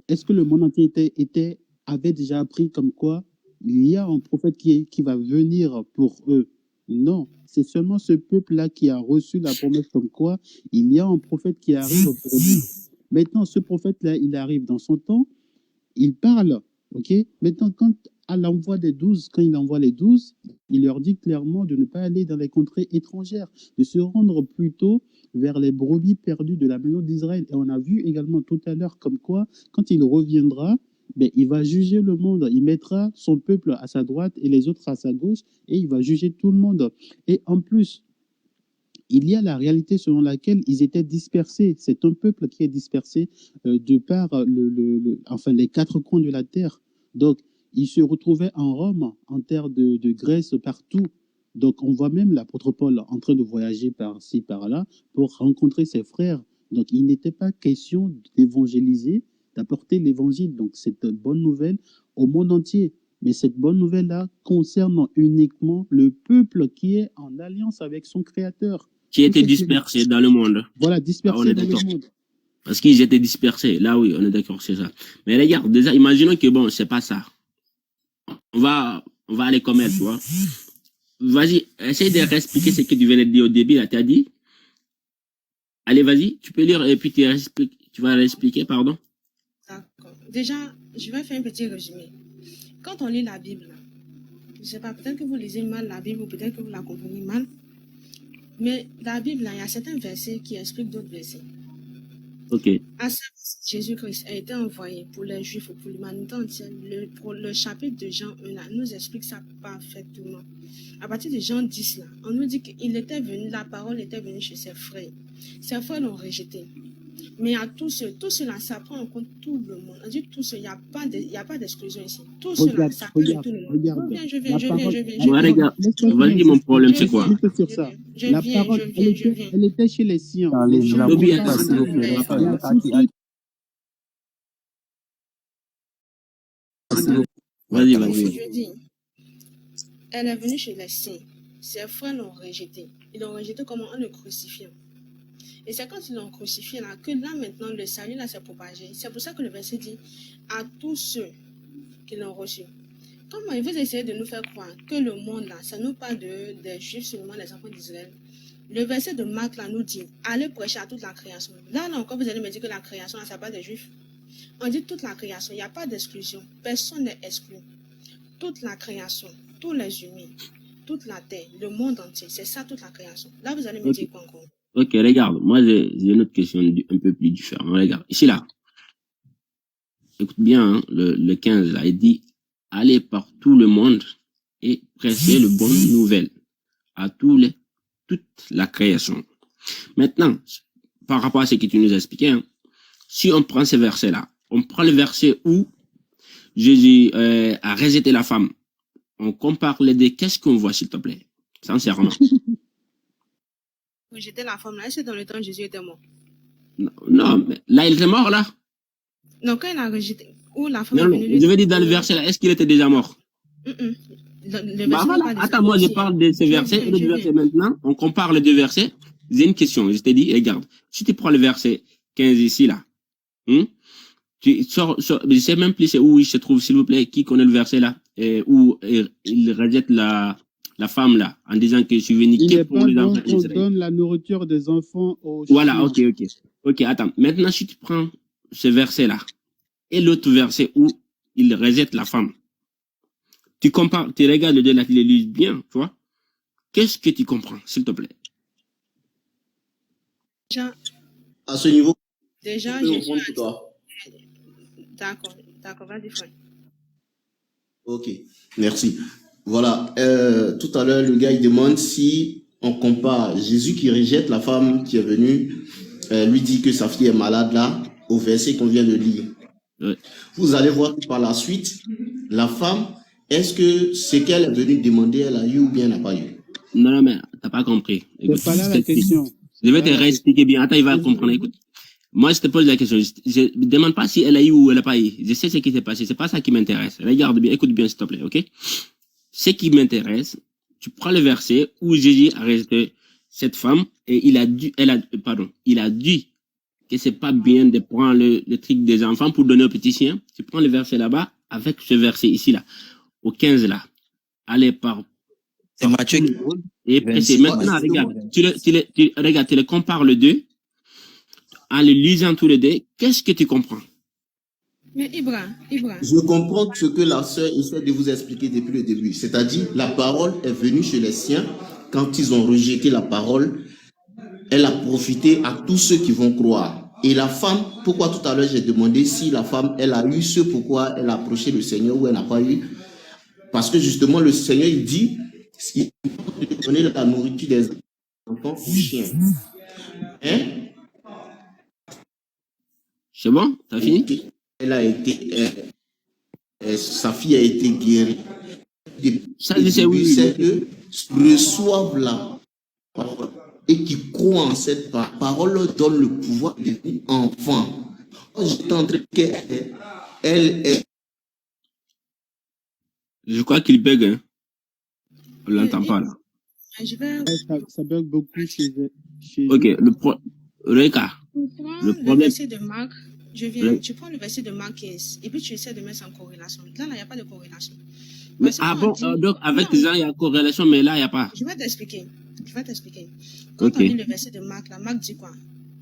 Speaker 8: Est-ce que le monde entier avait déjà appris comme quoi il y a un prophète qui va venir pour eux? Non, c'est seulement ce peuple-là qui a reçu la promesse comme quoi il y a un prophète qui arrive pour lui. Maintenant, ce prophète-là, il arrive dans son temps, il parle, ok? Maintenant, quand il envoie les 12, il leur dit clairement de ne pas aller dans les contrées étrangères, de se rendre plutôt vers les brebis perdues de la maison d'Israël. Et on a vu également tout à l'heure comme quoi, quand il reviendra, mais il va juger le monde. Il mettra son peuple à sa droite et les autres à sa gauche, et il va juger tout le monde. Et en plus, il y a la réalité selon laquelle ils étaient dispersés. C'est un peuple qui est dispersé de par enfin, les quatre coins de la terre. Donc, ils se retrouvaient en Rome, en terre de Grèce, partout. Donc, on voit même l'apôtre Paul en train de voyager par-ci, par-là, pour rencontrer ses frères. Donc, il n'était pas question d'évangéliser, d'apporter l'évangile. Donc, cette bonne nouvelle au monde entier. Mais cette bonne nouvelle-là concerne uniquement le peuple qui est en alliance avec son Créateur.
Speaker 10: Qui étaient dispersés dans le monde.
Speaker 8: Voilà, dispersés dans le monde.
Speaker 10: Parce qu'ils étaient dispersés. Là, oui, on est d'accord, c'est ça. Mais regarde, déjà, imaginons que bon, c'est pas ça. On va aller comme elle, tu vois. Vas-y, essaye de réexpliquer ce que tu venais de dire au début, là, tu as dit. Allez, vas-y, tu peux lire et puis tu vas réexpliquer, pardon.
Speaker 1: D'accord. Déjà, je vais faire un petit résumé. Quand on lit la Bible, je ne sais pas, peut-être que vous lisez mal la Bible ou peut-être que vous la comprenez mal. Mais la Bible, là, il y a certains versets qui expliquent d'autres versets.
Speaker 10: Ok.
Speaker 1: À ça, Jésus-Christ a été envoyé pour les Juifs ou pour l'humanité entière. Le chapitre de Jean 1 là, nous explique ça parfaitement. À partir de Jean 10, là, on nous dit qu'il était venu, la parole était venue chez ses frères. Ses frères l'ont rejeté. Mais à tout cela, ça prend en compte tout le monde. On dit tout cela, il n'y a pas d'exclusion ici. Tout cela, ça prend tout le monde. Je viens.
Speaker 10: Vas-y, mon problème, c'est quoi?
Speaker 8: La parole, elle était chez les siens.
Speaker 10: Vas-y.
Speaker 1: Elle est venue chez les siens. Ses frères l'ont rejeté. Ils l'ont rejeté comme en le crucifiant. Et c'est quand ils l'ont crucifié là que là maintenant le salut là s'est propagé. C'est pour ça que le verset dit à tous ceux qui l'ont reçu. Comment vous essayez de nous faire croire que le monde là, ça nous parle des Juifs seulement, les enfants d'Israël. Le verset de Marc là nous dit allez prêcher à toute la création. Là encore vous allez me dire que la création là ça parle des Juifs. On dit toute la création, il n'y a pas d'exclusion. Personne n'est exclu. Toute la création, tous les humains, toute la terre, le monde entier, c'est ça toute la création. Là vous allez me dire quoi encore?
Speaker 10: Ok, regarde, moi j'ai une autre question un peu plus différente. Regarde, ici là, écoute bien, hein, le 15 là, il dit allez par tout le monde et prêchez le bonne nouvelle à toute la création. Maintenant, par rapport à ce que tu nous as expliqué, hein, si on prend ce verset là, on prend le verset où Jésus a rejeté la femme, on compare les deux, qu'est-ce qu'on voit s'il te plaît, sincèrement?
Speaker 1: Rejeter la femme là, c'est dans le temps où Jésus était mort.
Speaker 10: Non, mais là il était mort là.
Speaker 1: Non, quand il a rejeté, où la femme
Speaker 10: non, je veux dire dans le verset là, est-ce qu'il était déjà mort? Voilà. Attends, moi je parle de ce verset et le verset maintenant, on compare les deux versets. J'ai une question, je t'ai dit, regarde, si tu prends le verset 15 ici là, tu sors, je sais même plus c'est où il se trouve, s'il vous plaît, qui connaît le verset là, où il rejette la femme là, en disant que je suis venu
Speaker 8: il n'est
Speaker 10: pour
Speaker 8: pas
Speaker 10: les
Speaker 8: bon
Speaker 10: enfants
Speaker 8: qu'on
Speaker 10: d'Israël.
Speaker 8: donne la nourriture des enfants aux
Speaker 10: Voilà,
Speaker 8: chiens.
Speaker 10: ok, attends. Maintenant, si tu prends ce verset-là et l'autre verset où il rejette la femme, tu compares, tu regardes les deux là, tu les lis bien, tu vois. Qu'est-ce que tu comprends, s'il te plaît?
Speaker 1: Déjà,
Speaker 11: À ce niveau,
Speaker 1: déjà
Speaker 11: je peux
Speaker 1: Jésus
Speaker 11: répondre
Speaker 1: a
Speaker 11: pour
Speaker 1: dit.
Speaker 11: toi.
Speaker 1: D'accord, vas-y, frère.
Speaker 11: Ok, merci. Voilà, tout à l'heure, le gars, il demande si on compare Jésus qui rejette la femme qui est venue, lui dit que sa fille est malade là, au verset qu'on vient de lire.
Speaker 10: Ouais.
Speaker 11: Vous allez voir que par la suite, la femme, est-ce que ce qu'elle est venue demander, elle a eu ou bien elle n'a pas eu?
Speaker 10: Non, mais t'as pas compris. Écoute,
Speaker 8: C'est pas là la question.
Speaker 10: je vais te réexpliquer bien. Attends, il va comprendre. Écoute. Moi, je te pose la question. Je ne demande pas si elle a eu ou elle n'a pas eu. Je sais ce qui s'est passé. C'est pas ça qui m'intéresse. Regarde bien, écoute bien, s'il te plaît, ok? Ce qui m'intéresse, tu prends le verset où Jésus a rejeté cette femme et il a dit que c'est pas bien de prendre le truc des enfants pour donner aux petits chiens. Tu prends le verset là-bas avec ce verset ici, là, au 15 là. Allez par.
Speaker 9: C'est Matthieu.
Speaker 10: Et pressé. Maintenant, regarde, tu le compares les deux. En les lisant tous les deux, qu'est-ce que tu comprends?
Speaker 1: Mais Ibra.
Speaker 11: Je comprends ce que la sœur essaie de vous expliquer depuis le début. C'est-à-dire, la parole est venue chez les siens. Quand ils ont rejeté la parole, elle a profité à tous ceux qui vont croire. Et la femme, pourquoi tout à l'heure j'ai demandé si la femme, elle a eu ce pourquoi elle a approché le Seigneur ou elle n'a pas eu. Parce que justement, le Seigneur, il dit, il faut donner la nourriture des enfants aux chiens. Hein?
Speaker 10: C'est bon? T'as fini?
Speaker 11: Elle a été, sa fille a été guérie.
Speaker 10: Ça, je sais, oui.
Speaker 11: C'est que reçoivent la parole et qui croient en cette parole leur donne le pouvoir de devenir enfant. J'étais en train qu'elle est.
Speaker 10: Je crois qu'il bug, hein. On l'entend pas, là.
Speaker 8: Ça bug beaucoup chez
Speaker 10: Ok,
Speaker 8: eux.
Speaker 10: Reka,
Speaker 1: Tu prends
Speaker 10: le
Speaker 1: le
Speaker 10: problème.
Speaker 1: verset de Marc, tu prends le verset de Marc 15 et puis tu essaies de mettre ça en corrélation. Là, il n'y a pas de corrélation.
Speaker 10: Mais,
Speaker 1: Parce que quand on dit-
Speaker 10: donc avec
Speaker 1: Non,
Speaker 10: Jean, il y a corrélation, mais là, il n'y a pas.
Speaker 1: je vais t'expliquer. Quand
Speaker 10: Ok.
Speaker 1: on lit le verset de Marc, là, Marc dit quoi?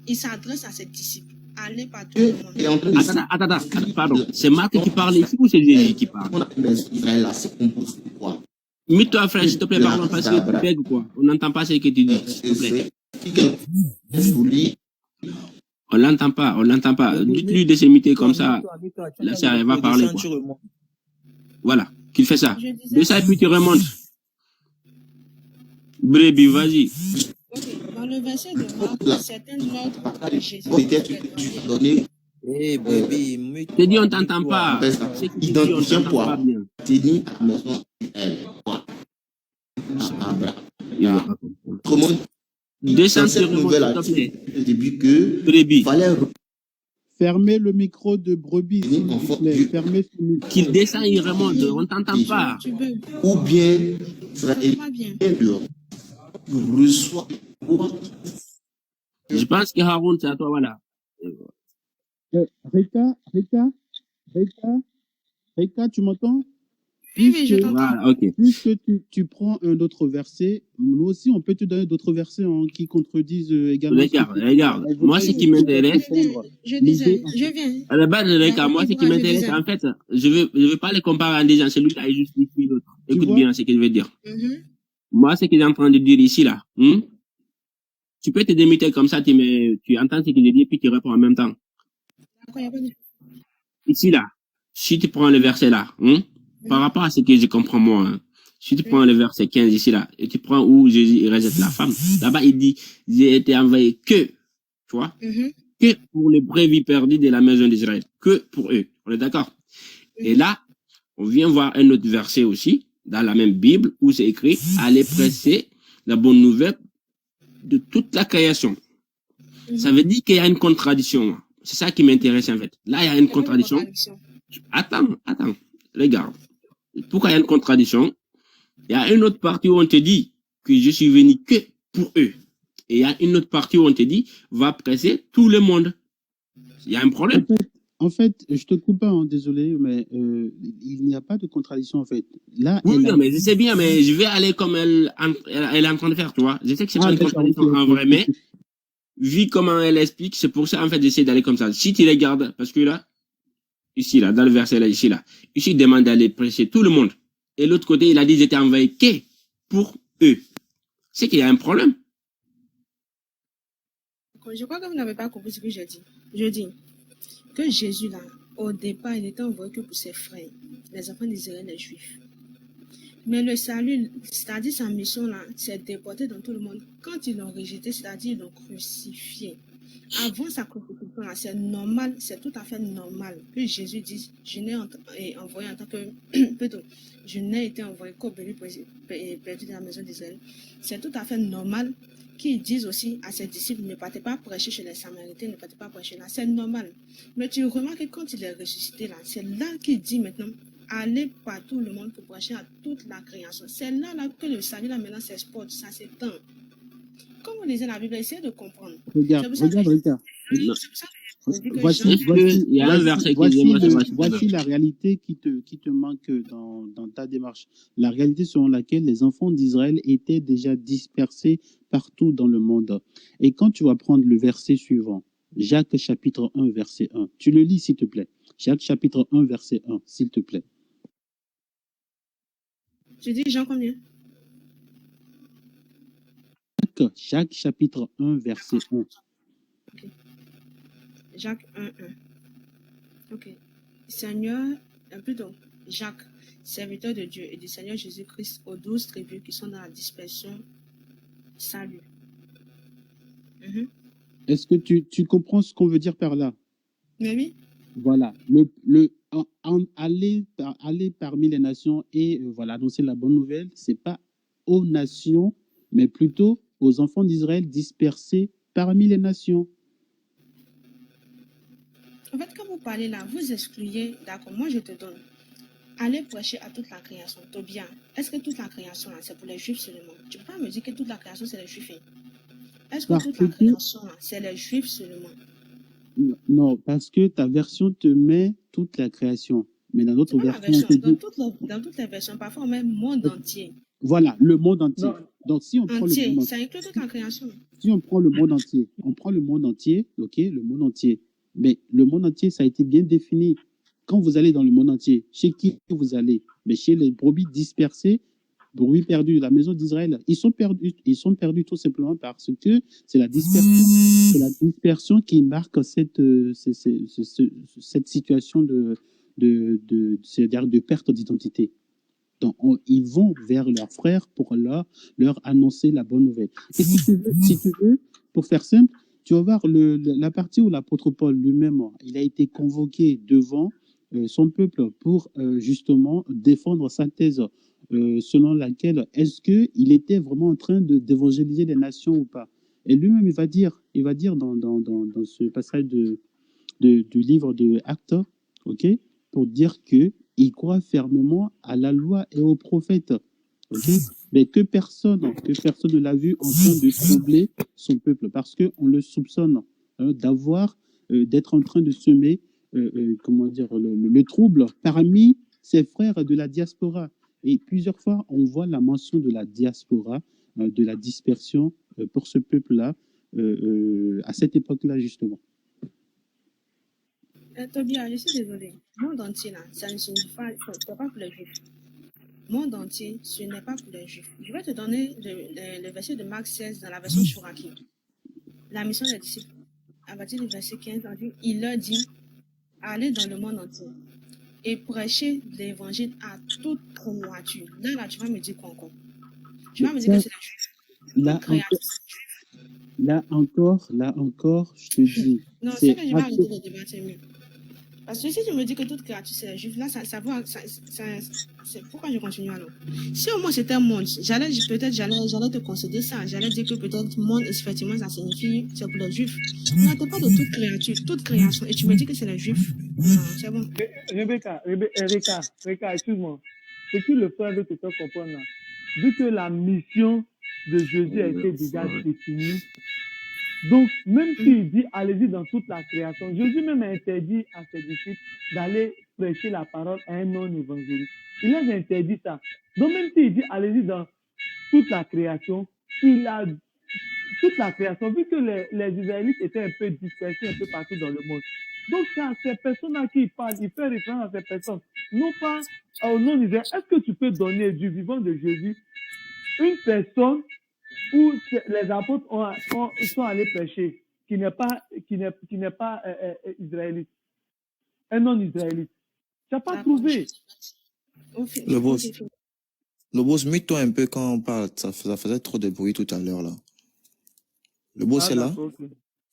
Speaker 1: Il s'adresse à ses disciples. Allez par tout le monde.
Speaker 11: est en train de
Speaker 10: Attends, pardon. C'est Marc qui parle ici ou c'est Jésus qui parle?
Speaker 11: Israël là, c'est composé de quoi?
Speaker 10: Mets-toi, frère, s'il te plaît, pardon, parce que tu bègues, quoi. On n'entend pas ce que tu dis, s'il te plaît. On l'entend pas. Dites-lui de s'imiter comme ça. Là, ça va parler, quoi. Voilà, qu'il fait ça. De ça, et puis tu remontes. Brebis, vas-y.
Speaker 1: Ok, dans le verset de Marc, certains ordres de Jésus.
Speaker 9: Eh, baby,
Speaker 10: Je te dis, on t'entend pas. C'est que tu dis, on t'entend pas bien. Descends sur le remonte, s'il te plaît.
Speaker 11: Au début que
Speaker 10: Brebis.
Speaker 11: fallait
Speaker 8: Fermez le micro de Brebis, s'il vous plaît. Fermez son micro.
Speaker 10: Qu'il descend, il remonte. On t'entend pas.
Speaker 11: ou bien Israël reçoit.
Speaker 10: Je pense que Haroun, c'est à toi, voilà.
Speaker 8: Reka, tu m'entends?
Speaker 1: Oui, je t'entends.
Speaker 10: Voilà, ok.
Speaker 8: Puisque tu prends un autre verset, nous aussi, on peut te donner d'autres versets qui contredisent également.
Speaker 10: Regarde. Moi, ce qui m'intéresse,
Speaker 1: Je viens.
Speaker 10: à la base, moi, ce qui m'intéresse, en fait, je veux pas les comparer en disant celui-là est justifie l'autre. Écoute bien ce que je veux dire. Moi, ce que j'ai en train de dire ici, là, tu peux te démuter comme ça, tu entends ce que je dis, puis tu réponds en même temps. Ici, là, si tu prends le verset là, par rapport à ce que je comprends moi, si tu prends le verset 15 ici, là, et tu prends où Jésus rejette la femme, là-bas, il dit, j'ai été envoyé que, tu vois, que pour les brebis perdus de la maison d'Israël, que pour eux. On est d'accord? Et là, on vient voir un autre verset aussi, dans la même Bible, où c'est écrit, allez presser la bonne nouvelle de toute la création. Ça veut dire qu'il y a une contradiction. C'est ça qui m'intéresse, en fait. Là, il y a une contradiction. Attends, regarde. Pourquoi il y a une contradiction? Il y a une autre partie où on te dit que je suis venu que pour eux. Et il y a une autre partie où on te dit, va presser tout le monde. Il y a un problème.
Speaker 8: En fait, je te coupe pas, désolé, mais il n'y a pas de contradiction, en fait. Là,
Speaker 10: Oui, non, mais je sais bien, mais je vais aller comme elle est en train de faire, tu vois. Je sais que c'est pas une contradiction en vrai, mais vu comment elle explique, c'est pour ça, en fait, j'essaie d'aller comme ça. Si tu regardes, parce que là, ici, là, dans le verset, là, ici, il demande d'aller prêcher tout le monde. Et l'autre côté, il a dit, j'étais envoyé que pour eux. C'est qu'il y a un problème.
Speaker 1: Je crois que vous n'avez pas compris ce que j'ai dit. Je dis que Jésus, là, au départ, il n'était envoyé que pour ses frères, les enfants d'Israël, les Juifs. Mais le salut, c'est-à-dire sa mission, là, c'est déporté dans tout le monde. Quand ils l'ont rejeté, c'est-à-dire ils l'ont crucifié. Avant sa crucifixion, là, c'est normal, c'est tout à fait normal que Jésus dise, je n'ai envoyé en tant que, plutôt, je n'ai été envoyé qu'au béni perdu de la maison d'Israël. C'est tout à fait normal qu'ils disent aussi à ses disciples, ne partez pas prêcher chez les Samaritains, ne partez pas prêcher là. C'est normal. Mais tu remarques que quand il est ressuscité là, c'est là qu'il dit maintenant, allez par tout le monde pour prêcher à toute la création. C'est là que le salut là maintenant s'exporte, ça s'étend. Comme vous lisez la Bible, essayez de comprendre.
Speaker 8: Regarde. Voici la réalité qui te manque dans ta démarche. La réalité selon laquelle les enfants d'Israël étaient déjà dispersés partout dans le monde. Et quand tu vas prendre le verset suivant, Jacques chapitre 1, verset 1, tu le lis s'il te plaît. Jacques chapitre 1, verset 1, s'il te plaît.
Speaker 1: Tu dis Jean combien?
Speaker 8: Jacques chapitre 1, verset 1.
Speaker 1: Okay. Jacques 1, 1. Ok. Seigneur, plutôt, Jacques, serviteur de Dieu et du Seigneur Jésus-Christ aux 12 tribus qui sont dans la dispersion, salut.
Speaker 8: Est-ce que tu comprends ce qu'on veut dire par là?
Speaker 1: Mais oui.
Speaker 8: Voilà, aller parmi les nations et voilà, annoncer la bonne nouvelle, c'est pas aux nations, mais plutôt aux enfants d'Israël dispersés parmi les nations.
Speaker 1: En fait, quand vous parlez là, vous excluez, d'accord, moi je te donne, allez prêcher à toute la création. Tobia, est-ce que toute la création là, c'est pour les Juifs seulement? Tu peux pas me dire que toute la création, c'est les Juifs. Est-ce que toute la création là, c'est les Juifs seulement?
Speaker 8: Non, parce que ta version te met toute la création. Mais dans notre version,
Speaker 1: dans toutes les versions, parfois on met monde entier.
Speaker 8: Voilà, le monde entier.
Speaker 1: Non.
Speaker 8: Donc, si on prend le monde entier,
Speaker 1: ça inclut toute la création.
Speaker 8: Si on prend le monde entier, ok, le monde entier. Mais le monde entier, ça a été bien défini. Quand vous allez dans le monde entier, chez qui vous allez? Mais chez les brebis dispersées, brebis perdues, la maison d'Israël, ils sont perdus tout simplement parce que c'est la dispersion qui marque cette situation de perte d'identité. Donc, ils vont vers leurs frères pour leur annoncer la bonne nouvelle. Et si tu veux, pour faire simple, tu vas voir la partie où l'apôtre Paul lui-même, il a été convoqué devant son peuple pour justement défendre sa thèse selon laquelle est-ce qu'il était vraiment en train d'évangéliser les nations ou pas. Et lui-même, il va dire dans ce passage du livre de Actes, ok, pour dire qu'il croit fermement à la loi et aux prophètes. Okay? Mais que personne ne l'a vu en train de troubler son peuple parce qu'on le soupçonne d'être en train de semer le trouble parmi ses frères de la diaspora. Et plusieurs fois, on voit la mention de la diaspora, de la dispersion pour ce peuple-là, à cette époque-là, justement.
Speaker 1: Tobia, je suis désolée. Monde entier, là, ça ne signifie pas pour les Juifs. Monde entier, ce n'est pas pour les Juifs. Je vais te donner le verset de Marc 16 dans la version Chouraki. La mission des disciples, à partir du verset 15, il leur dit, allez dans le monde entier et prêchez l'évangile à toute créature. Là, tu vas me dire quoi encore? Tu vas me dire que c'est les Juifs.
Speaker 8: Là encore, je te dis.
Speaker 1: Non, c'est que je vais arrêter de débattre mieux. Parce que si tu me dis que toute créature c'est les Juifs, là, c'est pourquoi je continue alors? Si au moins c'était un monde, j'allais te concéder ça. J'allais dire que peut-être monde, effectivement, ça signifie c'est pour les Juifs. Non, t'es pas de toute créature, toute création. Et tu me dis que c'est les Juifs. Non, c'est bon.
Speaker 6: Rebecca, excuse-moi. Ce que le frère veut te faire comprendre là, vu que la mission de Jésus a été déjà définie, donc, même s'il dit, allez-y dans toute la création, Jésus même a interdit à ses disciples d'aller prêcher la parole à un non-évangéliste. Il a interdit ça. Donc, même s'il dit, allez-y dans toute la création, toute la création, vu que les Israélites étaient un peu dispersés un peu partout dans le monde. Donc, c'est à ces personnes-là qu'il parle, il fait référence à ces personnes, non pas au non-Israélite. Est-ce que tu peux donner du vivant de Jésus une personne où les apôtres sont allés prêcher, qui n'est pas israélite, un non-israélite? Tu n'as pas trouvé.
Speaker 9: Le boss, mute-toi un peu quand on parle. Ça faisait trop de bruit tout à l'heure, là. Le boss est là?
Speaker 6: Okay.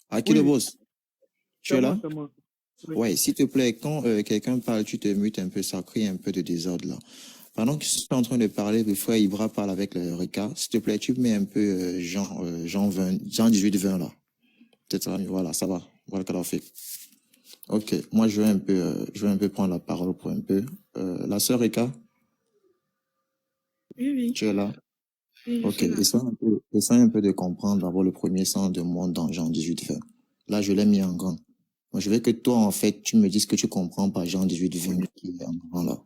Speaker 9: À qui le boss? Tu es là?
Speaker 6: C'est moi. Oui.
Speaker 9: Ouais, s'il te plaît, quand quelqu'un parle, tu te mutes un peu, ça crée un peu de désordre, là. Pendant que je suis en train de parler, le frère Ibra parle avec le Rika. S'il te plaît, tu mets un peu Jean 18, 20 là. Peut-être ça, voilà, ça va. Voilà qu'elle a fait. Ok, moi je vais un peu prendre la parole pour un peu. La sœur Rika?
Speaker 1: Oui.
Speaker 9: Tu es là?
Speaker 1: Oui,
Speaker 9: ok, essaie un peu de comprendre d'abord le premier sens de monde dans Jean 18, 20. Là, je l'ai mis en grand. Moi, je veux que toi, en fait, tu me dises que tu comprends par Jean 18, 20 qui est en grand là.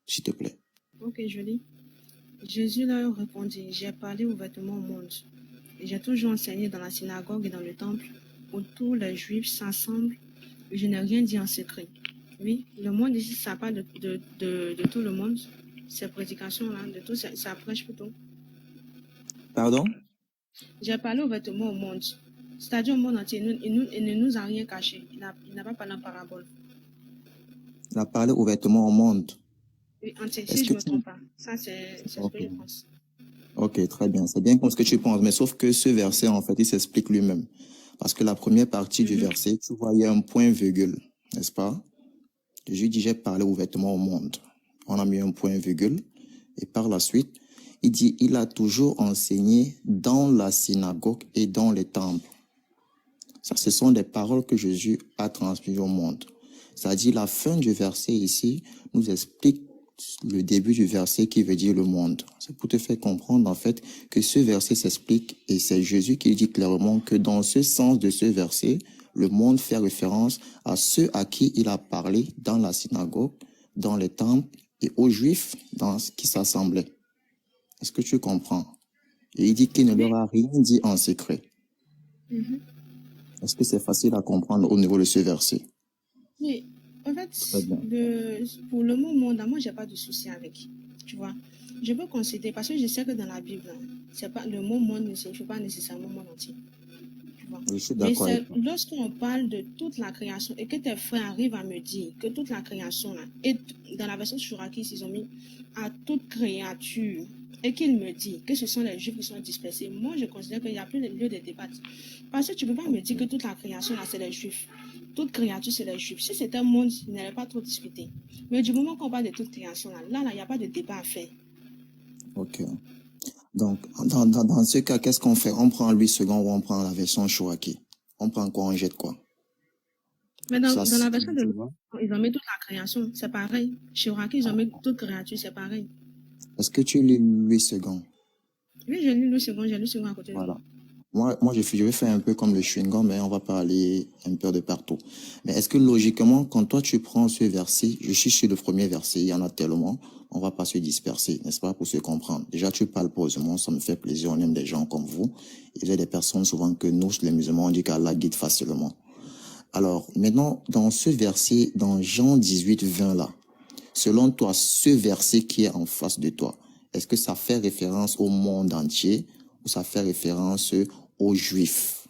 Speaker 9: S'il te plaît.
Speaker 1: Ok, je lis. Jésus leur répondit, j'ai parlé ouvertement au monde. Et j'ai toujours enseigné dans la synagogue et dans le temple, où tous les Juifs s'assemblent. Je n'ai rien dit en secret. Oui, le monde ici, ça parle de tout le monde. Ces prédications-là, de tout, ça prêche plutôt.
Speaker 9: Pardon?
Speaker 1: J'ai parlé ouvertement au monde. C'est-à-dire au monde entier. Il ne nous a rien caché. Il n'a pas parlé en parabole.
Speaker 9: Il a parlé ouvertement au monde.
Speaker 1: Oui, entier,
Speaker 9: Est-ce
Speaker 1: si je
Speaker 9: que
Speaker 1: ne me
Speaker 9: tu...
Speaker 1: trompe pas. Ça, c'est ce
Speaker 9: Ok.
Speaker 1: que je pense.
Speaker 9: Ok, très bien. C'est bien comme ce que tu penses, mais sauf que ce verset, en fait, il s'explique lui-même. Parce que la première partie du verset, tu vois, il y a un point-virgule, n'est-ce pas? Jésus dit, j'ai parlé ouvertement au monde. On a mis un point-virgule. Et par la suite, il dit, il a toujours enseigné dans la synagogue et dans les temples. Ça, ce sont des paroles que Jésus a transmises au monde. C'est-à-dire, la fin du verset ici nous explique le début du verset qui veut dire le monde. C'est pour te faire comprendre, en fait, que ce verset s'explique et c'est Jésus qui dit clairement que dans ce sens de ce verset, le monde fait référence à ceux à qui il a parlé dans la synagogue, dans les temples et aux Juifs dans ce qui s'assemblaient. Est-ce que tu comprends? Et il dit qu'il ne leur a rien dit en secret.
Speaker 1: Mhm.
Speaker 9: Est-ce que c'est facile à comprendre au niveau de ce verset?
Speaker 1: Oui, en fait,
Speaker 9: Très bien.
Speaker 1: pour le mot monde, moi, j'ai pas de souci avec. Tu vois, je peux considérer, parce que je sais que dans la Bible, c'est pas, le mot monde ne signifie pas nécessairement monde entier. Tu vois.
Speaker 9: Je suis
Speaker 1: Mais
Speaker 9: d'accord
Speaker 1: c'est
Speaker 9: avec toi.
Speaker 1: lorsqu'on parle de toute la création et que tes frères arrivent à me dire que toute la création, là, et dans la version Shurakis, ils ont mis à toute créature, et qu'il me dit que ce sont les Juifs qui sont dispersés, moi, je considère qu'il n'y a plus lieu de débattre. Parce que tu ne peux pas me dire que toute la création, là, c'est les Juifs. Toute créature, c'est les Juifs. Si c'était un monde, il n'allait pas trop discuter. Mais du moment qu'on parle de toute création, là, il n'y a pas de débat à faire.
Speaker 9: Ok. Donc, dans ce cas, qu'est-ce qu'on fait? On prend 8 secondes ou on prend la version Shuraki? On prend quoi? On jette quoi?
Speaker 1: Mais dans
Speaker 9: Ça,
Speaker 1: la version
Speaker 9: tu
Speaker 1: de
Speaker 9: vois?
Speaker 1: ils ont mis toute la création, c'est pareil. Chez Raki, ils ont mis toute créature, c'est pareil.
Speaker 9: Est-ce que tu lis 8 secondes?
Speaker 1: Oui, j'ai lu le second, j'ai lu le second à côté de
Speaker 9: Voilà.
Speaker 1: moi.
Speaker 9: Moi, je vais faire un peu comme le chewing-gum, mais on va pas aller un peu de partout. Mais est-ce que logiquement, quand toi tu prends ce verset, je suis sur le premier verset, il y en a tellement, on va pas se disperser, n'est-ce pas, pour se comprendre. Déjà, tu parles posément, ça me fait plaisir, on aime des gens comme vous. Il y a des personnes souvent que nous, les musulmans, on dit qu'Allah guide facilement. Alors, maintenant, dans ce verset, dans Jean 18, 20 là, selon toi, ce verset qui est en face de toi, est-ce que ça fait référence au monde entier ou ça fait référence aux Juifs?